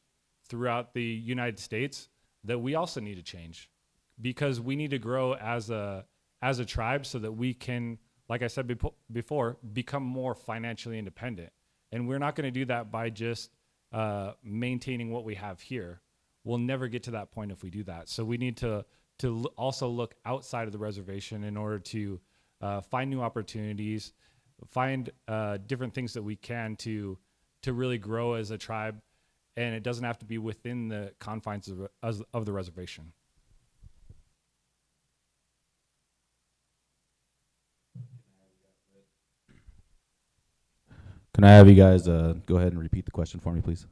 throughout the United States, that we also need to change, because we need to grow as a tribe so that we can, like I said before, become more financially independent. And we're not going to do that by just maintaining what we have here. We'll never get to that point if we do that. So we need to also look outside of the reservation in order to find new opportunities, find different things that we can to really grow as a tribe. And it doesn't have to be within the confines of the reservation. Can I have you guys go ahead and repeat the question for me, please?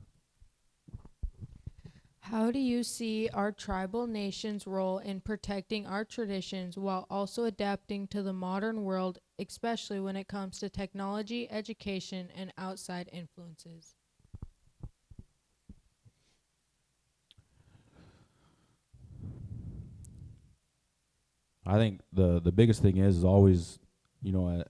How do you see our tribal nation's role in protecting our traditions while also adapting to the modern world, especially when it comes to technology, education, and outside influences? I think the biggest thing is always,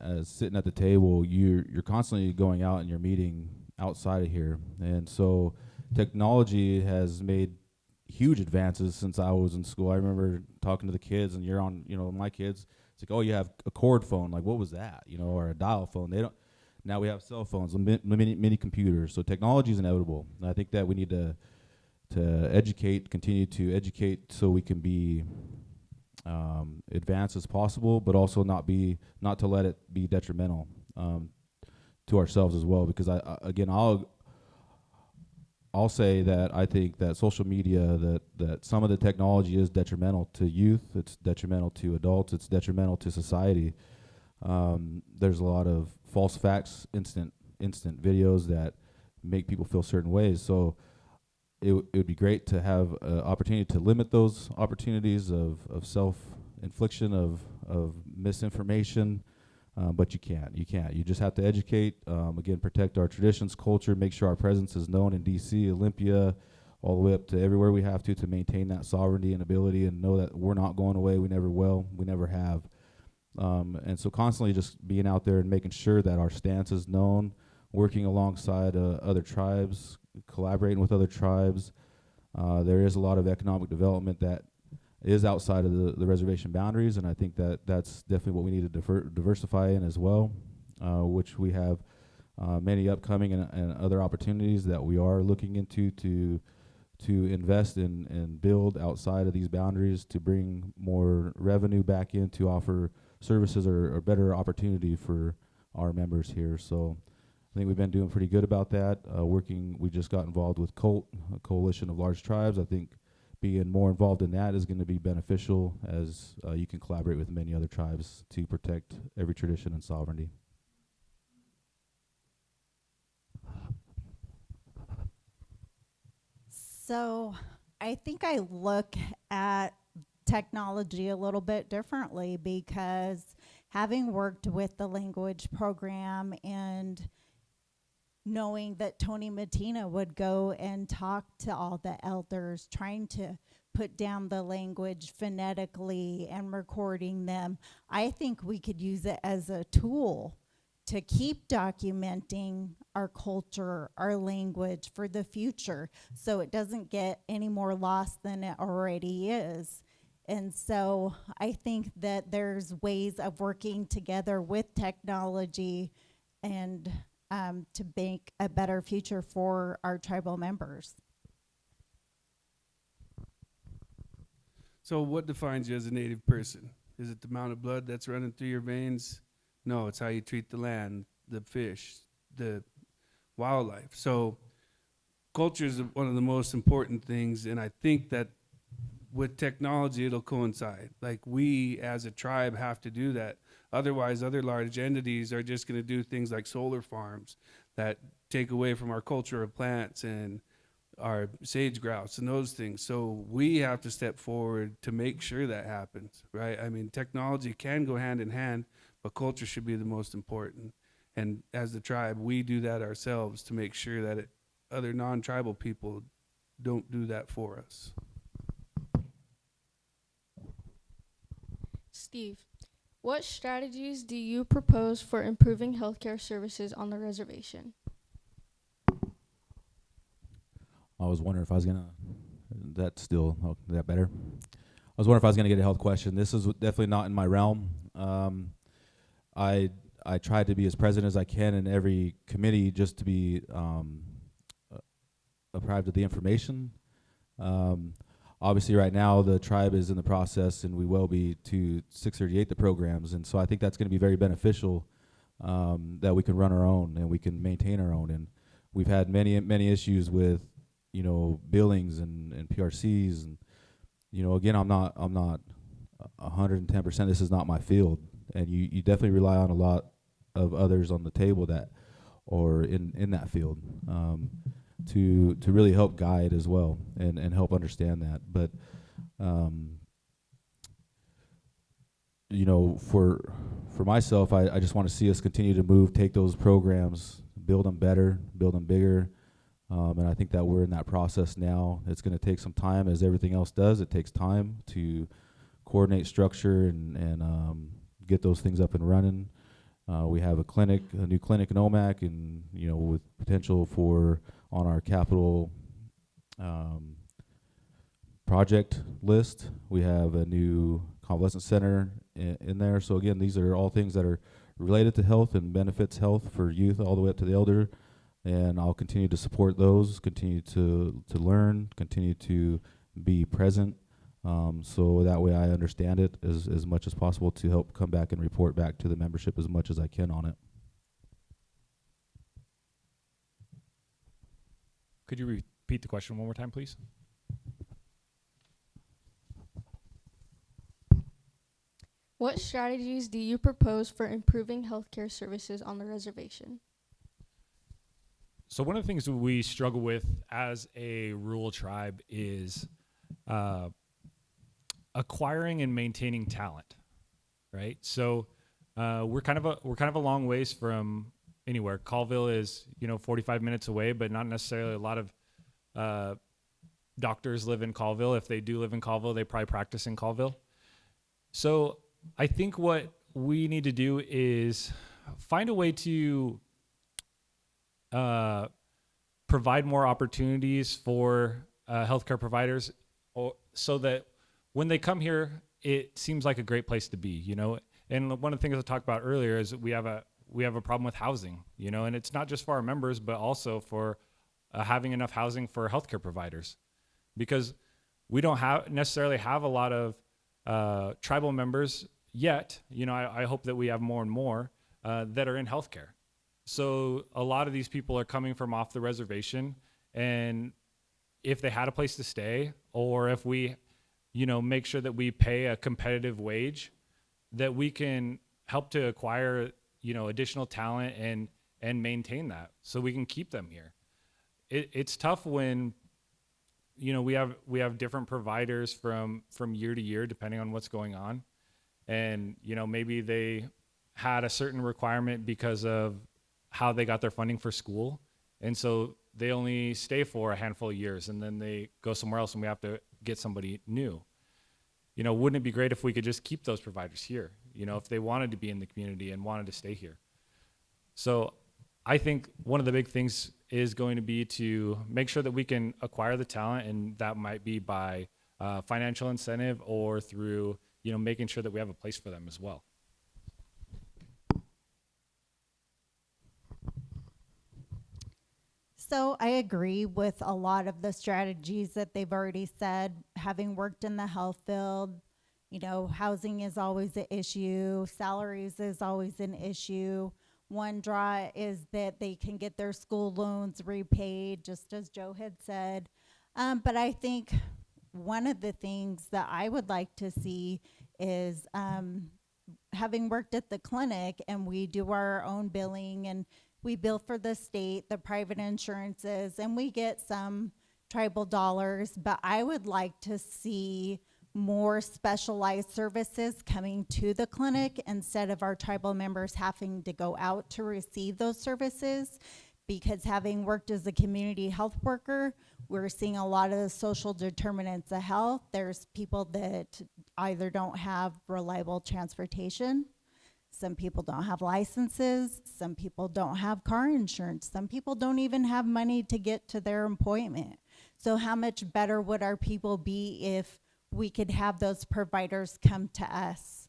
as sitting at the table, you're constantly going out and you're meeting outside of here, and so technology has made huge advances since I was in school. I remember talking to the kids, and you're on, my kids. It's like, oh, you have a cord phone. Like, what was that? Or a dial phone. They don't. Now we have cell phones, mini computers. So technology is inevitable. And I think that we need to educate, continue to educate, so we can be advanced as possible, but also not to let it be detrimental to ourselves as well. Because I'll say that I think that social media, that some of the technology is detrimental to youth. It's detrimental to adults. It's detrimental to society. There's a lot of false facts, instant videos that make people feel certain ways. So it would be great to have an opportunity to limit those opportunities of self-infliction, of misinformation. But you can't. You just have to educate, again, protect our traditions, culture, make sure our presence is known in D.C., Olympia, all the way up to everywhere we have to maintain that sovereignty and ability, and know that we're not going away. We never will. We never have. And so constantly just being out there and making sure that our stance is known, working alongside other tribes, collaborating with other tribes. There is a lot of economic development that is outside of the reservation boundaries, and I think that's definitely what we need to diversify in as well, which we have many upcoming and other opportunities that we are looking into to invest in and build outside of these boundaries, to bring more revenue back in, to offer services or better opportunity for our members here. So I think we've been doing pretty good about that. We just got involved with COLT, a coalition of large tribes. I think being more involved in that is going to be beneficial, as you can collaborate with many other tribes to protect every tradition and sovereignty. So I think I look at technology a little bit differently, because having worked with the language program and knowing that Tony Matina would go and talk to all the elders, trying to put down the language phonetically and recording them. I think we could use it as a tool to keep documenting our culture, our language for the future, so it doesn't get any more lost than it already is. And so I think that there's ways of working together with technology and to make a better future for our tribal members. So what defines you as a Native person? Is it the amount of blood that's running through your veins? No, it's how you treat the land, the fish, the wildlife. So culture is one of the most important things, and I think that with technology, it'll coincide. Like, we as a tribe have to do that. Otherwise, other large entities are just going to do things like solar farms that take away from our culture of plants and our sage grouse and those things. So we have to step forward to make sure that happens, right? I mean, technology can go hand in hand, but culture should be the most important. And as the tribe, we do that ourselves to make sure that other non-tribal people don't do that for us. Steve, what strategies do you propose for improving healthcare services on the reservation? I was wondering if I was gonna. That's still that better. I was wondering if I was gonna get a health question. This is definitely not in my realm. I try to be as present as I can in every committee, just to be apprised of the information. Obviously, right now the tribe is in the process, and we will be to 638 the programs, and so I think that's going to be very beneficial. That we can run our own and we can maintain our own. And we've had many issues with, billings and PRCs, and again, I'm not 110%. This is not my field, and you definitely rely on a lot of others on the table that are in that field to really help guide as well and help understand that. But for myself, I just want to see us continue to take those programs, build them better, build them bigger. And I think that we're in that process now. It's going to take some time, as everything else does. It takes time to coordinate structure and get those things up and running. We have a new clinic in OMAC, and with potential for on our capital project list. We have a new convalescent center in there. So again, these are all things that are related to health and benefits health for youth all the way up to the elder. And I'll continue to support those, continue to learn, continue to be present, so that way I understand it as much as possible to help come back and report back to the membership as much as I can on it. Could you repeat the question one more time, please? What strategies do you propose for improving healthcare services on the reservation? So one of the things that we struggle with as a rural tribe is acquiring and maintaining talent, right? So we're kind of a long ways from anywhere. Colville is 45 minutes away, but not necessarily a lot of doctors live in Colville. If they do live in Colville, they probably practice in Colville. So I think what we need to do is find a way to provide more opportunities for healthcare providers, so that when they come here, it seems like a great place to be, And one of the things I talked about earlier is we have a problem with housing, and it's not just for our members, but also for having enough housing for healthcare providers, because we don't necessarily have a lot of tribal members yet. I hope that we have more and more that are in healthcare. So a lot of these people are coming from off the reservation, and if they had a place to stay, or if we, make sure that we pay a competitive wage, that we can help to acquire, additional talent and maintain that, so we can keep them here. It's tough when, we have different providers from year to year, depending on what's going on, and maybe they had a certain requirement because of how they got their funding for school, and so they only stay for a handful of years, and then they go somewhere else, and we have to get somebody new. Wouldn't it be great if we could just keep those providers here, if they wanted to be in the community and wanted to stay here? So I think one of the big things is going to be to make sure that we can acquire the talent, and that might be by financial incentive or through, making sure that we have a place for them as well. So I agree with a lot of the strategies that they've already said. Having worked in the health field, housing is always an issue, salaries is always an issue. One draw is that they can get their school loans repaid, just as Joe had said. But I think one of the things that I would like to see is having worked at the clinic, and we do our own billing, and we bill for the state, the private insurances, and we get some tribal dollars, but I would like to see more specialized services coming to the clinic instead of our tribal members having to go out to receive those services. Because having worked as a community health worker, we're seeing a lot of the social determinants of health. There's people that either don't have reliable transportation, some people don't have licenses, some people don't have car insurance, some people don't even have money to get to their appointment. So how much better would our people be if we could have those providers come to us,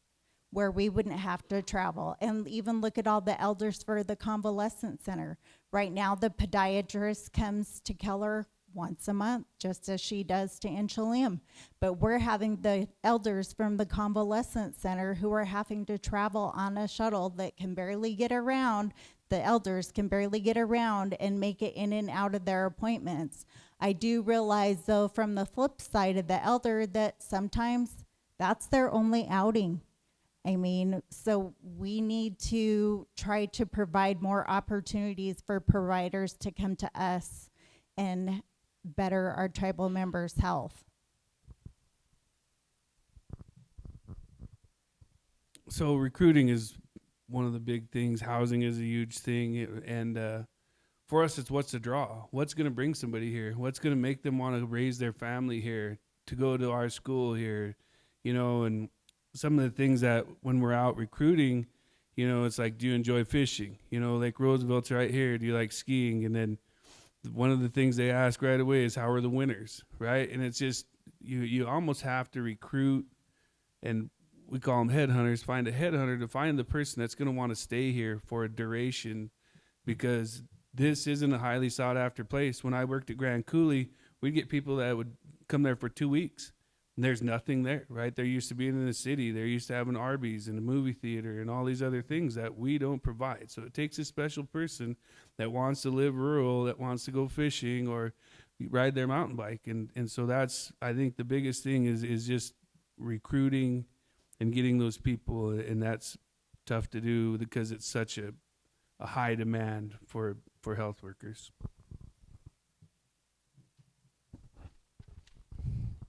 where we wouldn't have to travel? And even look at all the elders for the convalescent center. Right now, the podiatrist comes to Keller once a month, just as she does to Inchelium. But we're having the elders from the convalescent center who are having to travel on a shuttle that can barely get around. The elders can barely get around and make it in and out of their appointments. I do realize, though, from the flip side of the elder, that sometimes that's their only outing. So we need to try to provide more opportunities for providers to come to us and better our tribal members' health. So recruiting is one of the big things. Housing is a huge thing, and for us, it's what's the draw? What's going to bring somebody here? What's going to make them want to raise their family here, to go to our school here, and some of the things that when we're out recruiting, it's like, do you enjoy fishing? Like Roosevelt's right here. Do you like skiing? And then one of the things they ask right away is, how are the winters, right? And it's just, you almost have to recruit, and we call them headhunters, find a headhunter to find the person that's going to want to stay here for a duration, because this isn't a highly sought after place. When I worked at Grand Coulee, we'd get people that would come there for 2 weeks, and there's nothing there, right? They're used to being in the city. They're used to having Arby's and a movie theater and all these other things that we don't provide. So it takes a special person that wants to live rural, that wants to go fishing or ride their mountain bike. And so that's, I think the biggest thing is just recruiting and getting those people, and that's tough to do because it's such a high demand for health workers.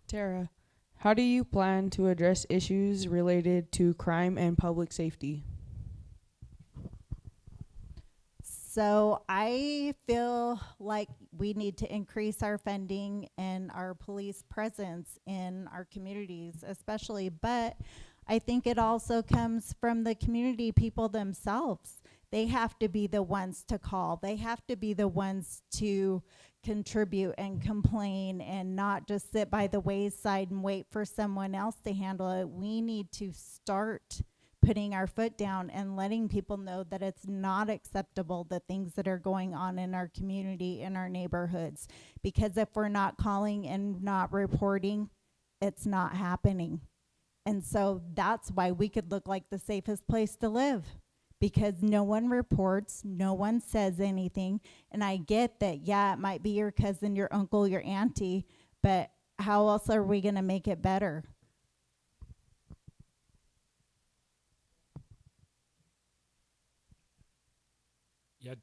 Tara, how do you plan to address issues related to crime and public safety? So I feel like we need to increase our funding and our police presence in our communities especially, but I think it also comes from the community people themselves. They have to be the ones to call. They have to be the ones to contribute and complain and not just sit by the wayside and wait for someone else to handle it. We need to start putting our foot down and letting people know that it's not acceptable, the things that are going on in our community, in our neighborhoods. Because if we're not calling and not reporting, it's not happening. And so that's why we could look like the safest place to live, because no one reports, no one says anything. And I get that, yeah, it might be your cousin, your uncle, your auntie, but how else are we going to make it better? Yeah,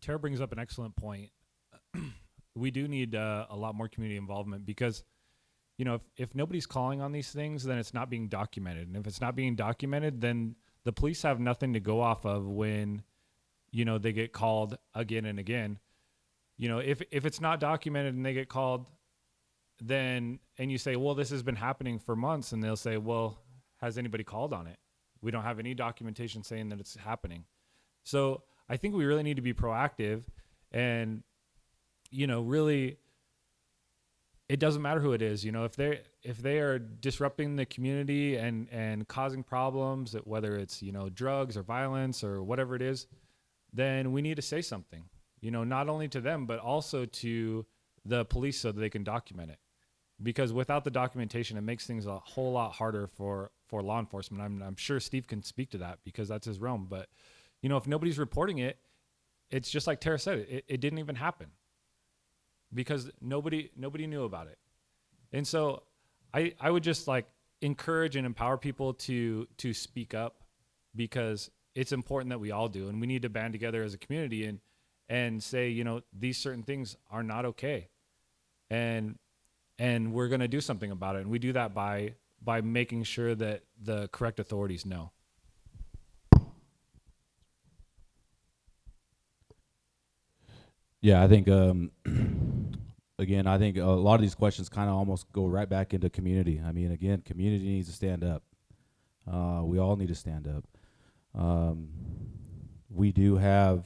Tara brings up an excellent point. We do need a lot more community involvement because, if nobody's calling on these things, then it's not being documented. And if it's not being documented, then the police have nothing to go off of when, they get called again and again. If it's not documented and they get called, then, and you say, well, this has been happening for months, and they'll say, well, has anybody called on it? We don't have any documentation saying that it's happening. So I think we really need to be proactive, and, really, it doesn't matter who it is. If they are disrupting the community and causing problems, whether it's, drugs or violence or whatever it is, then we need to say something, not only to them, but also to the police so that they can document it. Because without the documentation, it makes things a whole lot harder for law enforcement. I'm sure Steve can speak to that because that's his realm. But, if nobody's reporting it, it's just like Tara said, it didn't even happen because nobody knew about it. And so I would just encourage and empower people to speak up, because it's important that we all do. And we need to band together as a community and say, these certain things are not okay. And we're going to do something about it. And we do that by making sure that the correct authorities know. Yeah, I think, again, I think a lot of these questions kind of almost go right back into community. I mean, again, community needs to stand up. We all need to stand up. We do have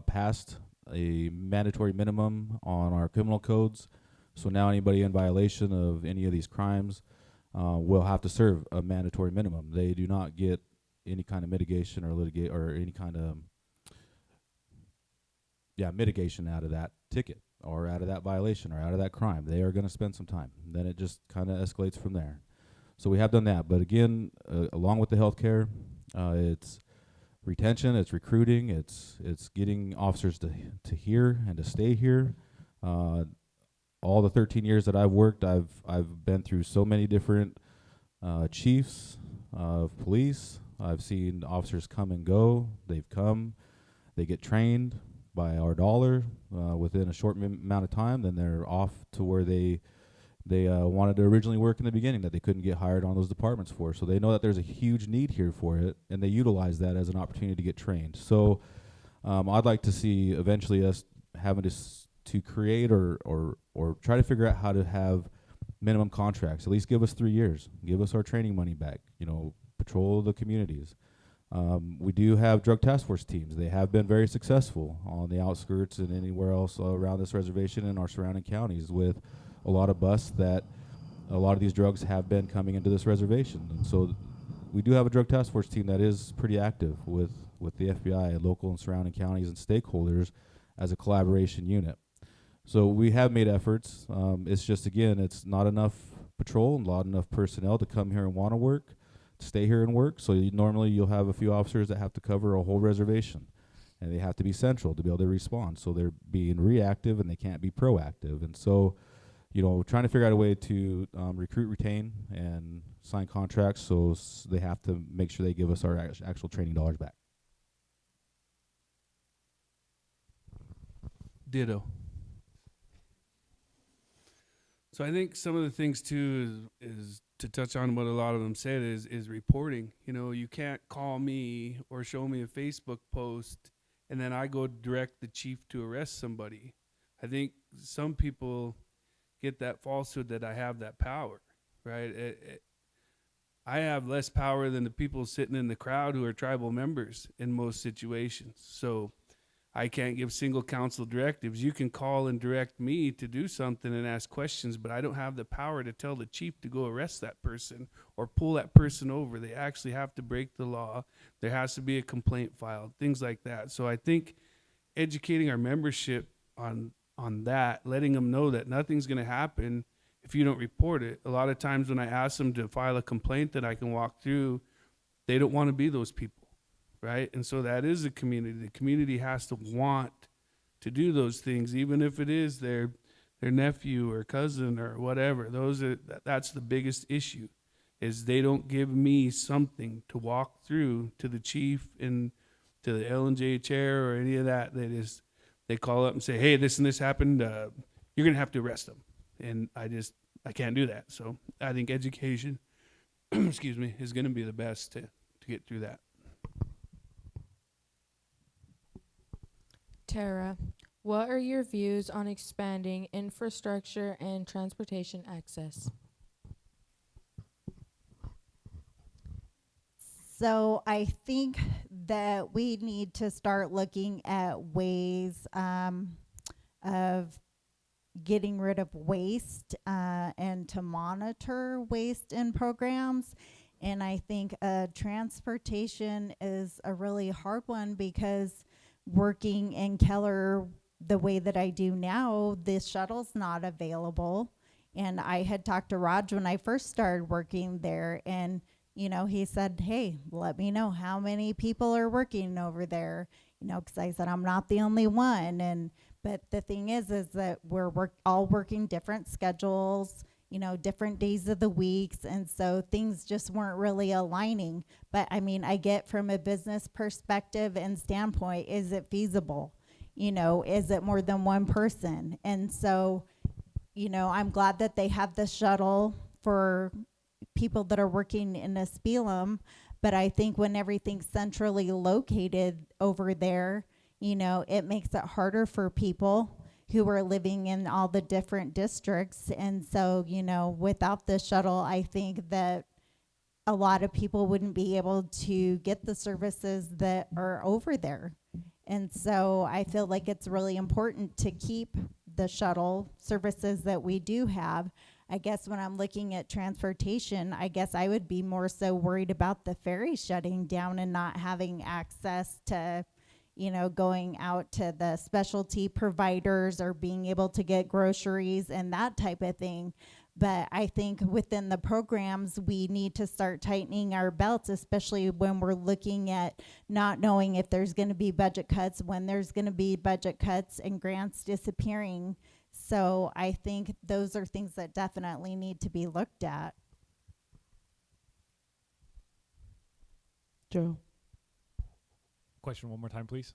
passed a mandatory minimum on our criminal codes. So now anybody in violation of any of these crimes will have to serve a mandatory minimum. They do not get any kind of mitigation or any kind of mitigation out of that ticket or out of that violation or out of that crime. They are going to spend some time. And then it just kind of escalates from there. So we have done that. But again, along with the healthcare, it's retention, it's recruiting, it's getting officers to here and to stay here. All the 13 years that I've worked, I've been through so many different chiefs of police. I've seen officers come and go. They've come, they get trained by our dollar within a short amount of time. Then they're off to where they wanted to originally work in the beginning that they couldn't get hired on those departments for. So they know that there's a huge need here for it, and they utilize that as an opportunity to get trained. So I'd like to see eventually us having to create or try to figure out how to have minimum contracts. At least give us 3 years. Give us our training money back. Patrol the communities. We do have drug task force teams. They have been very successful on the outskirts and anywhere else around this reservation and our surrounding counties with a lot of busts that a lot of these drugs have been coming into this reservation. And so we do have a drug task force team that is pretty active with the FBI and local and surrounding counties and stakeholders as a collaboration unit. So we have made efforts. It's just, again, it's not enough patrol and not enough personnel to come here and want to work, stay here and work. So normally you'll have a few officers that have to cover a whole reservation, and they have to be central to be able to respond. So they're being reactive and they can't be proactive. And so, trying to figure out a way to recruit, retain, and sign contracts. So they have to make sure they give us our actual training dollars back. Ditto. So I think some of the things too is to touch on what a lot of them said is reporting. You can't call me or show me a Facebook post and then I go direct the chief to arrest somebody. I think some people get that falsehood that I have that power, right? I have less power than the people sitting in the crowd who are tribal members in most situations. So I can't give single counsel directives. You can call and direct me to do something and ask questions, but I don't have the power to tell the chief to go arrest that person or pull that person over. They actually have to break the law. There has to be a complaint filed, things like that. So I think educating our membership on that, letting them know that nothing's going to happen if you don't report it. A lot of times when I ask them to file a complaint that I can walk through, they don't want to be those people, right? And so that is the community. The community has to want to do those things, even if it is their nephew or cousin or whatever. That's the biggest issue, is they don't give me something to walk through to the chief and to the L&J chair or any of that. They call up and say, hey, this and this happened. You're going to have to arrest them. And I can't do that. So I think education, excuse me, is going to be the best to get through that. Tara, What are your views on expanding infrastructure and transportation access? So I think that we need to start looking at ways of getting rid of waste and to monitor waste in programs. And I think transportation is a really hard one because working in Keller the way that I do now, the shuttle's not available. And I had talked to Raj when I first started working there, and he said, "Hey, let me know how many people are working over there." Because I said I'm not the only one, and but the thing is that we're all working different schedules, different days of the weeks, and so things just weren't really aligning. But I mean, I get from a business perspective and standpoint, is it feasible? Is it more than one person? And so, I'm glad that they have the shuttle for people that are working in Inchelium, but I think when everything's centrally located over there, it makes it harder for people who are living in all the different districts. And so, without the shuttle, I think that a lot of people wouldn't be able to get the services that are over there. And so I feel like it's really important to keep the shuttle services that we do have. I guess when I'm looking at transportation, I guess I would be more so worried about the ferry shutting down and not having access to, going out to the specialty providers or being able to get groceries and that type of thing. But I think within the programs, we need to start tightening our belts, especially when we're looking at not knowing if there's going to be budget cuts, when there's going to be budget cuts and grants disappearing. So I think those are things that definitely need to be looked at. Joe. Question one more time, please.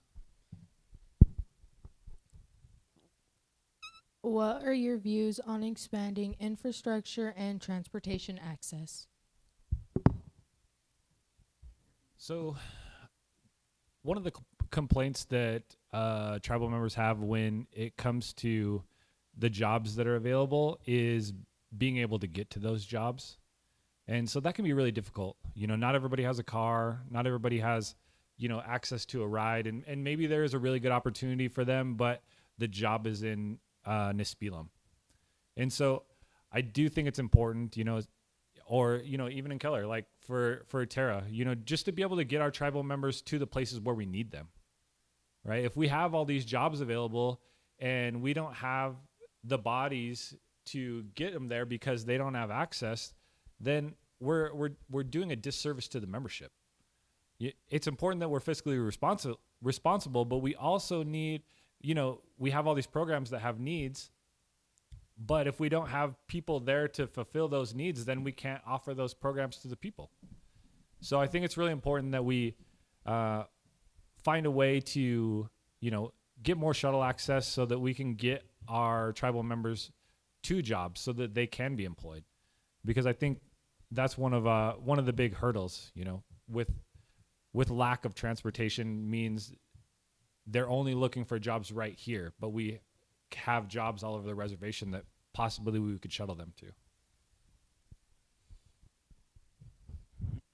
What are your views on expanding infrastructure and transportation access? So, one of the complaints that tribal members have when it comes to the jobs that are available is being able to get to those jobs. And so that can be really difficult. Not everybody has a car, not everybody has, access to a ride, and maybe there is a really good opportunity for them, but the job is in Inchelium. And so I do think it's important, or, even in Keller, like for Tara, just to be able to get our tribal members to the places where we need them, right? If we have all these jobs available and we don't have the bodies to get them there because they don't have access, then we're doing a disservice to the membership. It's important that we're fiscally responsible, but we also need, we have all these programs that have needs, but if we don't have people there to fulfill those needs, then we can't offer those programs to the people. So I think it's really important that we find a way to, get more shuttle access so that we can get our tribal members to jobs so that they can be employed. Because I think that's one of the big hurdles, with lack of transportation means they're only looking for jobs right here, but we have jobs all over the reservation that possibly we could shuttle them to.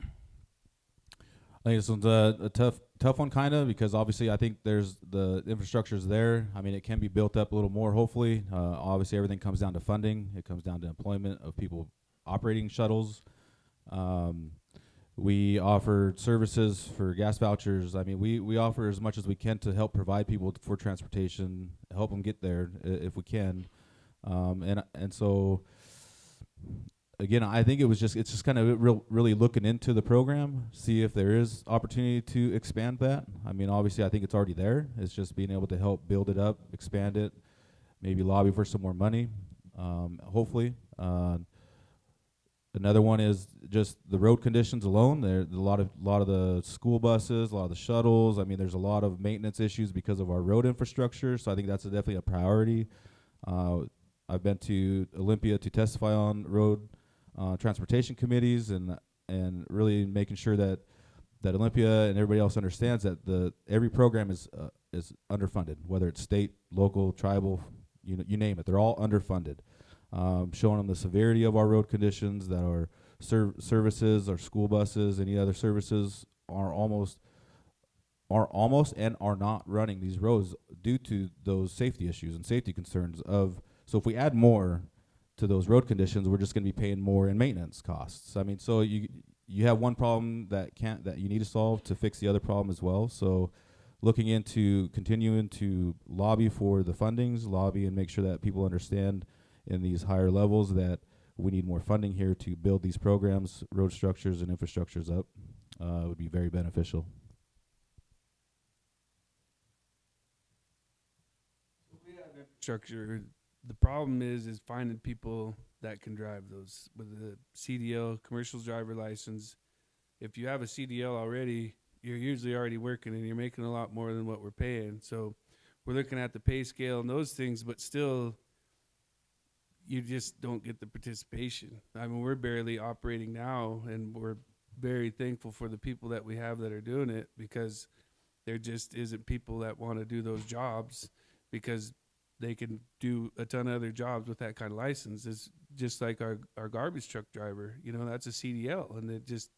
I think this one's a tough one, kind of, because obviously I think there's the infrastructure's there. I mean, it can be built up a little more, hopefully. Obviously, everything comes down to funding. It comes down to employment of people operating shuttles. We offer services for gas vouchers. I mean, we offer as much as we can to help provide people for transportation, help them get there if we can. And so, again, I think it's just kind of really looking into the program, see if there is opportunity to expand that. I mean, obviously, I think it's already there. It's just being able to help build it up, expand it, maybe lobby for some more money, hopefully. Another one is just the road conditions alone. There's a lot of the school buses, a lot of the shuttles. I mean, there's a lot of maintenance issues because of our road infrastructure. So I think that's definitely a priority. I've been to Olympia to testify on road transportation committees and really making sure that Olympia and everybody else understands that every program is is underfunded, whether it's state, local, tribal, you name it. They're all underfunded. Showing them the severity of our road conditions, that our services, our school buses, any other services are almost and are not running these roads due to those safety issues and safety concerns of. So if we add more to those road conditions, we're just going to be paying more in maintenance costs. I mean, so you have one problem that you need to solve to fix the other problem as well. So looking into continuing to lobby for the fundings, lobby and make sure that people understand in these higher levels that we need more funding here to build these programs, road structures and infrastructures up, would be very beneficial. Structure. The problem is finding people that can drive those with a CDL, commercial driver license. If you have a CDL already, you're usually already working and you're making a lot more than what we're paying. So we're looking at the pay scale and those things, but still you just don't get the participation. I mean, we're barely operating now, and we're very thankful for the people that we have that are doing it, because there just isn't people that want to do those jobs because they can do a ton of other jobs with that kind of license. It's just like our garbage truck driver, that's a CDL, and it just,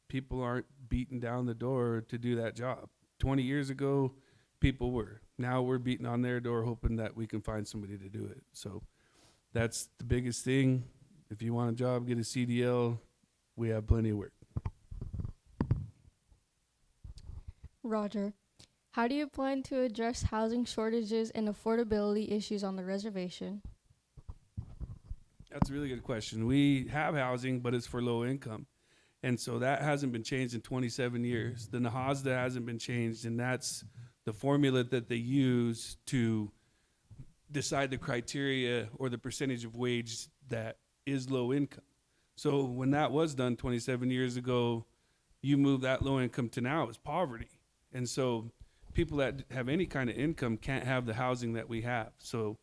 people aren't beating down the door to do that job. 20 years ago, people were. Now we're beating on their door hoping that we can find somebody to do it. So that's the biggest thing. If you want a job, get a CDL. We have plenty of work. Roger, how do you plan to address housing shortages and affordability issues on the reservation? That's a really good question. We have housing, but it's for low income. And so that hasn't been changed in 27 years. The NAHASDA hasn't been changed, and that's the formula that they use to decide the criteria or the percentage of wage that is low income. So when that was done 27 years ago, you move that low income to now is poverty. And so people that have any kind of income can't have the housing that we have. So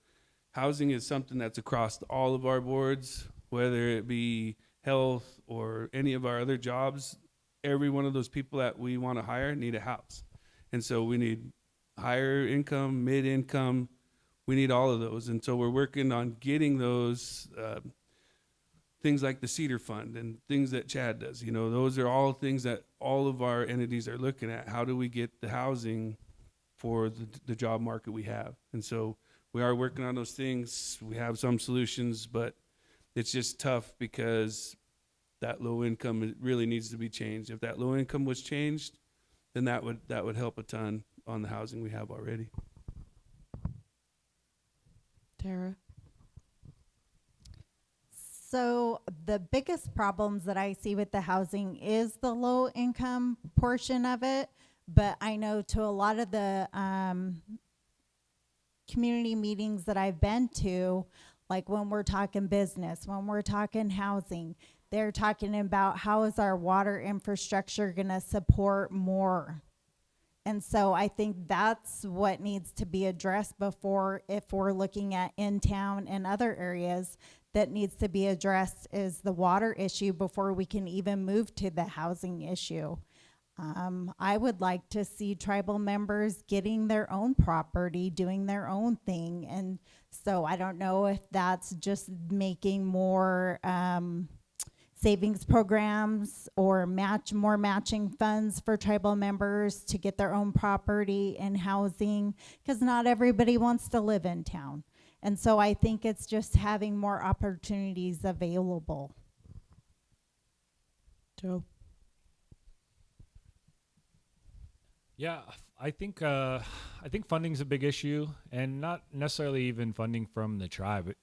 housing is something that's across all of our boards, whether it be health or any of our other jobs. Every one of those people that we want to hire need a house. And so we need higher income, mid-income, we need all of those. And so we're working on getting those things like the Cedar Fund and things that Chad does. Those are all things that all of our entities are looking at. How do we get the housing for the job market we have? And so we are working on those things. We have some solutions, but it's just tough because that low income, it really needs to be changed. If that low income was changed, then that would help a ton on the housing we have already. Tara? So the biggest problems that I see with the housing is the low income portion of it. But I know to a lot of the community meetings that I've been to, like when we're talking business, when we're talking housing, they're talking about how is our water infrastructure going to support more. And so I think that's what needs to be addressed before, if we're looking at in town and other areas, that needs to be addressed is the water issue before we can even move to the housing issue. I would like to see tribal members getting their own property, doing their own thing. And so I don't know if that's just making more savings programs or more matching funds for tribal members to get their own property and housing, because not everybody wants to live in town. And so I think it's just having more opportunities available. Joe? Yeah, I think funding's a big issue, and not necessarily even funding from the tribe.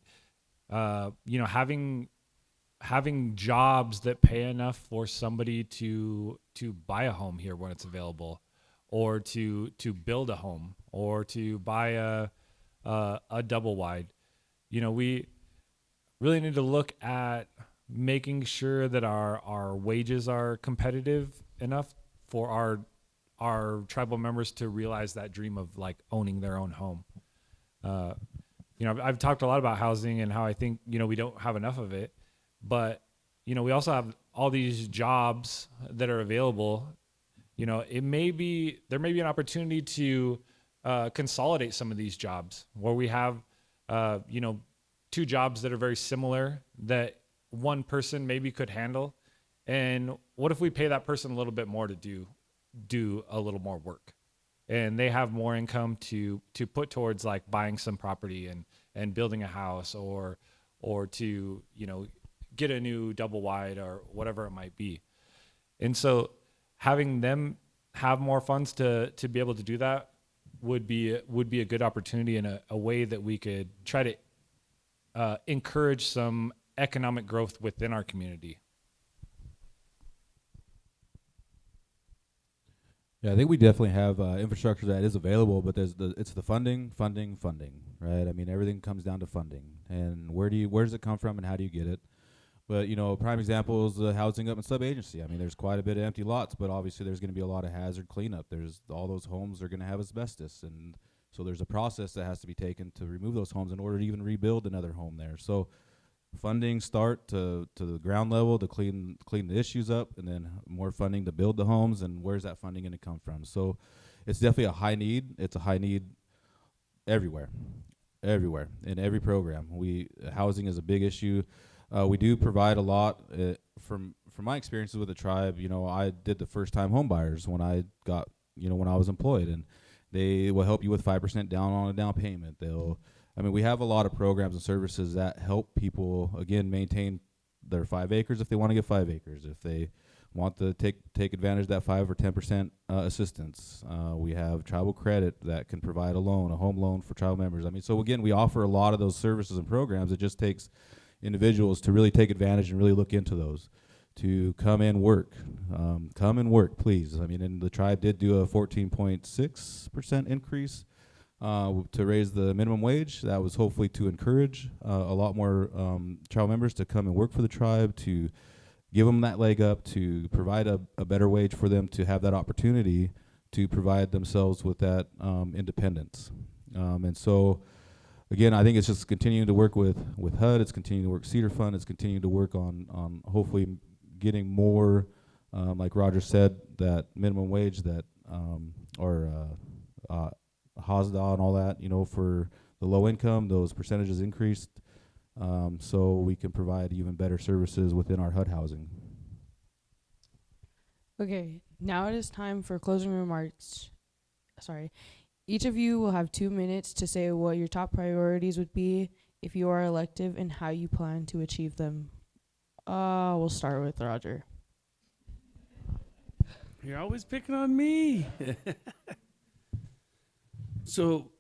Having jobs that pay enough for somebody to buy a home here when it's available, or to build a home, or to buy a double wide. We really need to look at making sure that our wages are competitive enough for our tribal members to realize that dream of like owning their own home. I've talked a lot about housing and how I think, we don't have enough of it, but, we also have all these jobs that are available. There may be an opportunity to consolidate some of these jobs where we have, two jobs that are very similar that one person maybe could handle. And what if we pay that person a little bit more to do a little more work, and they have more income to put towards like buying some property and building a house or to, get a new double wide or whatever it might be. And so having them have more funds to be able to do that would be a good opportunity and a way that we could try to encourage some economic growth within our community. Yeah, I think we definitely have infrastructure that is available, but it's the funding, right? I mean, everything comes down to funding, and where does it come from, and how do you get it? But prime example is the housing up and sub agency. I mean, there's quite a bit of empty lots, but obviously there's going to be a lot of hazard cleanup. There's all those homes are going to have asbestos, and so there's a process that has to be taken to remove those homes in order to even rebuild another home there. So funding start to the ground level to clean the issues up, and then more funding to build the homes, and where's that funding going to come from? So it's definitely a high need. It's a high need everywhere in every program. Housing is a big issue. We do provide a lot. From my experiences with the tribe, I did the first time home buyers when I got, when I was employed, and they will help you with 5% down on a down payment. We have a lot of programs and services that help people, again, maintain their 5 acres if they want to get 5 acres. If they want to take advantage of that 5 or 10% assistance, we have tribal credit that can provide a home loan for tribal members. So again, we offer a lot of those services and programs. It just takes individuals to really take advantage and really look into those, to come and work. Come and work, please. And the tribe did do a 14.6% increase to raise the minimum wage. That was hopefully to encourage a lot more tribal members to come and work for the tribe, to give them that leg up, to provide a better wage for them to have that opportunity to provide themselves with that independence. And so, again, I think it's just continuing to work with HUD. It's continuing to work Cedar Fund. It's continuing to work on hopefully getting more, like Roger said, that minimum wage that or HOSDA and all that, for the low income, those percentages increased, so we can provide even better services within our HUD housing. Okay, now it is time for closing remarks. Sorry. Each of you will have 2 minutes to say what your top priorities would be if you are elected and how you plan to achieve them. We'll start with Roger. You're always picking on me. So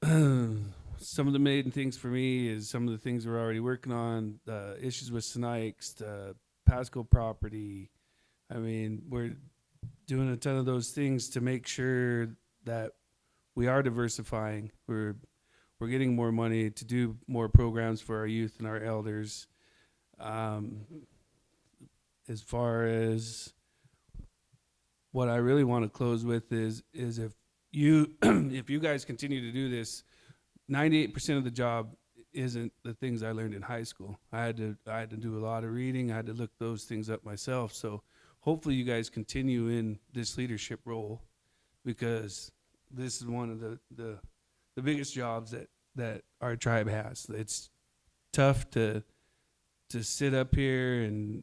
some of the main things for me is some of the things we're already working on, issues with Snipes, Pasco property. We're doing a ton of those things to make sure that we are diversifying. We're getting more money to do more programs for our youth and our elders. As far as what I really want to close with is if you if you guys continue to do this, 98% of the job isn't the things I learned in high school. I had to do a lot of reading. I had to look those things up myself. So hopefully you guys continue in this leadership role, because this is one of the biggest jobs that our tribe has. It's tough to sit up here and,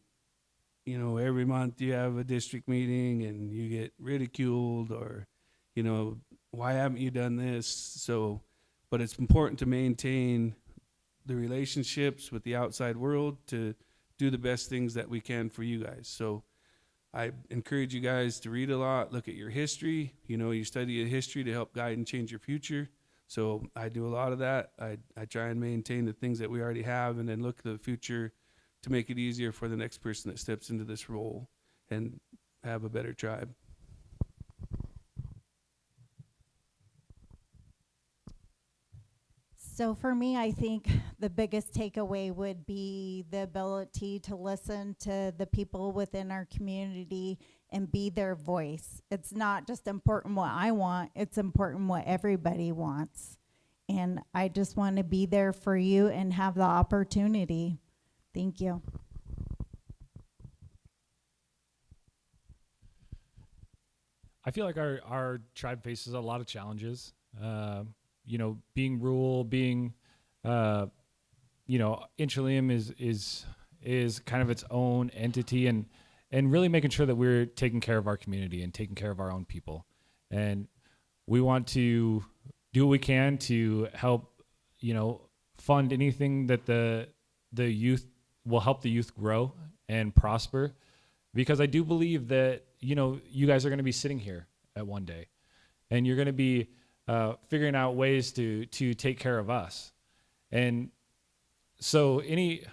every month you have a district meeting and you get ridiculed, or, why haven't you done this? So, but it's important to maintain the relationships with the outside world to do the best things that we can for you guys. So I encourage you guys to read a lot, look at your history. You study a history to help guide and change your future. So I do a lot of that. I try and maintain the things that we already have, and then look at the future to make it easier for the next person that steps into this role and have a better tribe. So for me, I think the biggest takeaway would be the ability to listen to the people within our community and be their voice. It's not just important what I want, it's important what everybody wants. And I just want to be there for you and have the opportunity. Thank you. I feel like our tribe faces a lot of challenges. being rural, being, Inchelium is kind of its own entity, and really making sure that we're taking care of our community and taking care of our own people. And we want to do what we can to help, fund anything that the youth will help the youth grow and prosper, because I do believe that, you guys are going to be sitting here at one day, and you're going to be figuring out ways to take care of us. And so any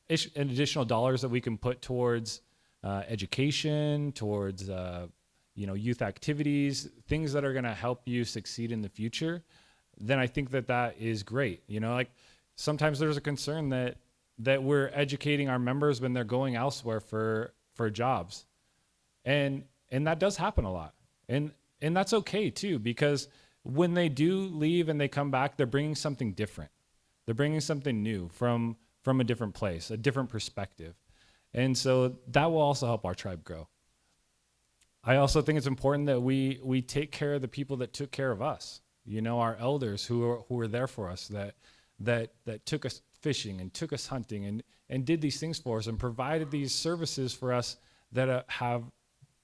additional dollars that we can put towards education, towards youth activities, things that are going to help you succeed in the future, then I think that is great. Like sometimes there's a concern that we're educating our members when they're going elsewhere for jobs, and that does happen a lot, and that's okay too, because when they do leave and they come back, they're bringing something different. They're bringing something new from a different place, a different perspective. And so that will also help our tribe grow. I also think it's important that we take care of the people that took care of us. Our elders who were there for us, that took us fishing and took us hunting and did these things for us and provided these services for us that have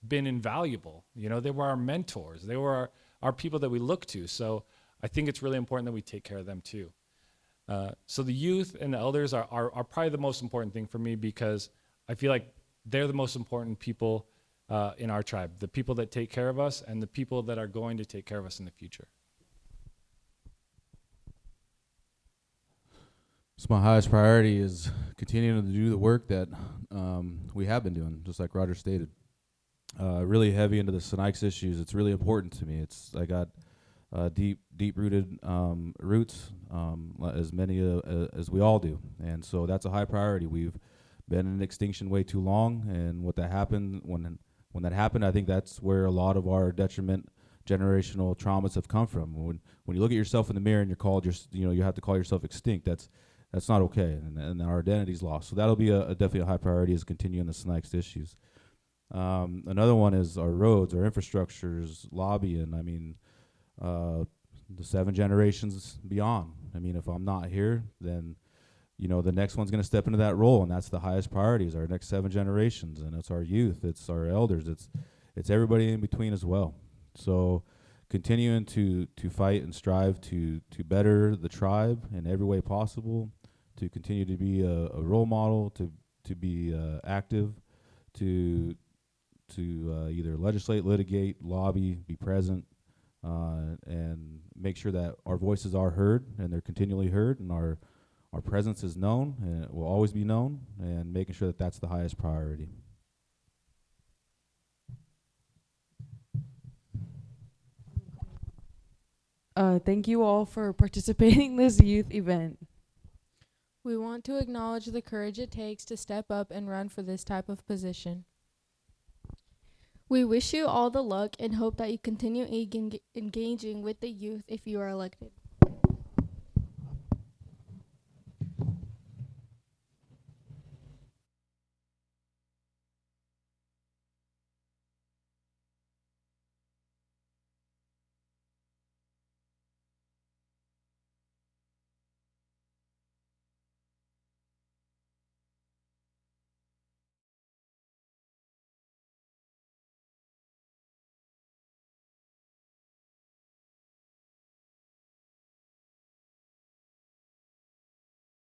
been invaluable. They were our mentors. They were our people that we look to. So I think it's really important that we take care of them too. So the youth and the elders are probably the most important thing for me, because I feel like they're the most important people in our tribe, the people that take care of us and the people that are going to take care of us in the future. So my highest priority is continuing to do the work that we have been doing, just like Roger stated. Really heavy into the Sinaics issues. It's really important to me. I got deep-rooted roots, as many as we all do, and so that's a high priority. We've been in extinction way too long, and what that happened when that happened, I think that's where a lot of our generational traumas have come from. When you look at yourself in the mirror and you're called, you have to call yourself extinct. That's not okay, and our identity's lost. So that'll be definitely a high priority, is continuing the Sinaics issues. Another one is our roads, our infrastructures, lobbying. I mean, the 7 generations beyond. I mean, if I'm not here, then the next one's going to step into that role, and that's the highest priority, is our next 7 generations, and it's our youth, it's our elders, it's everybody in between as well. So continuing to fight and strive to better the tribe in every way possible, to continue to be a role model, to be active, to either legislate, litigate, lobby, be present, and make sure that our voices are heard and they're continually heard, and our presence is known and it will always be known, and making sure that that's the highest priority. Thank you all for participating in this youth event. We want to acknowledge the courage it takes to step up and run for this type of position. We wish you all the luck and hope that you continue engaging with the youth if you are elected.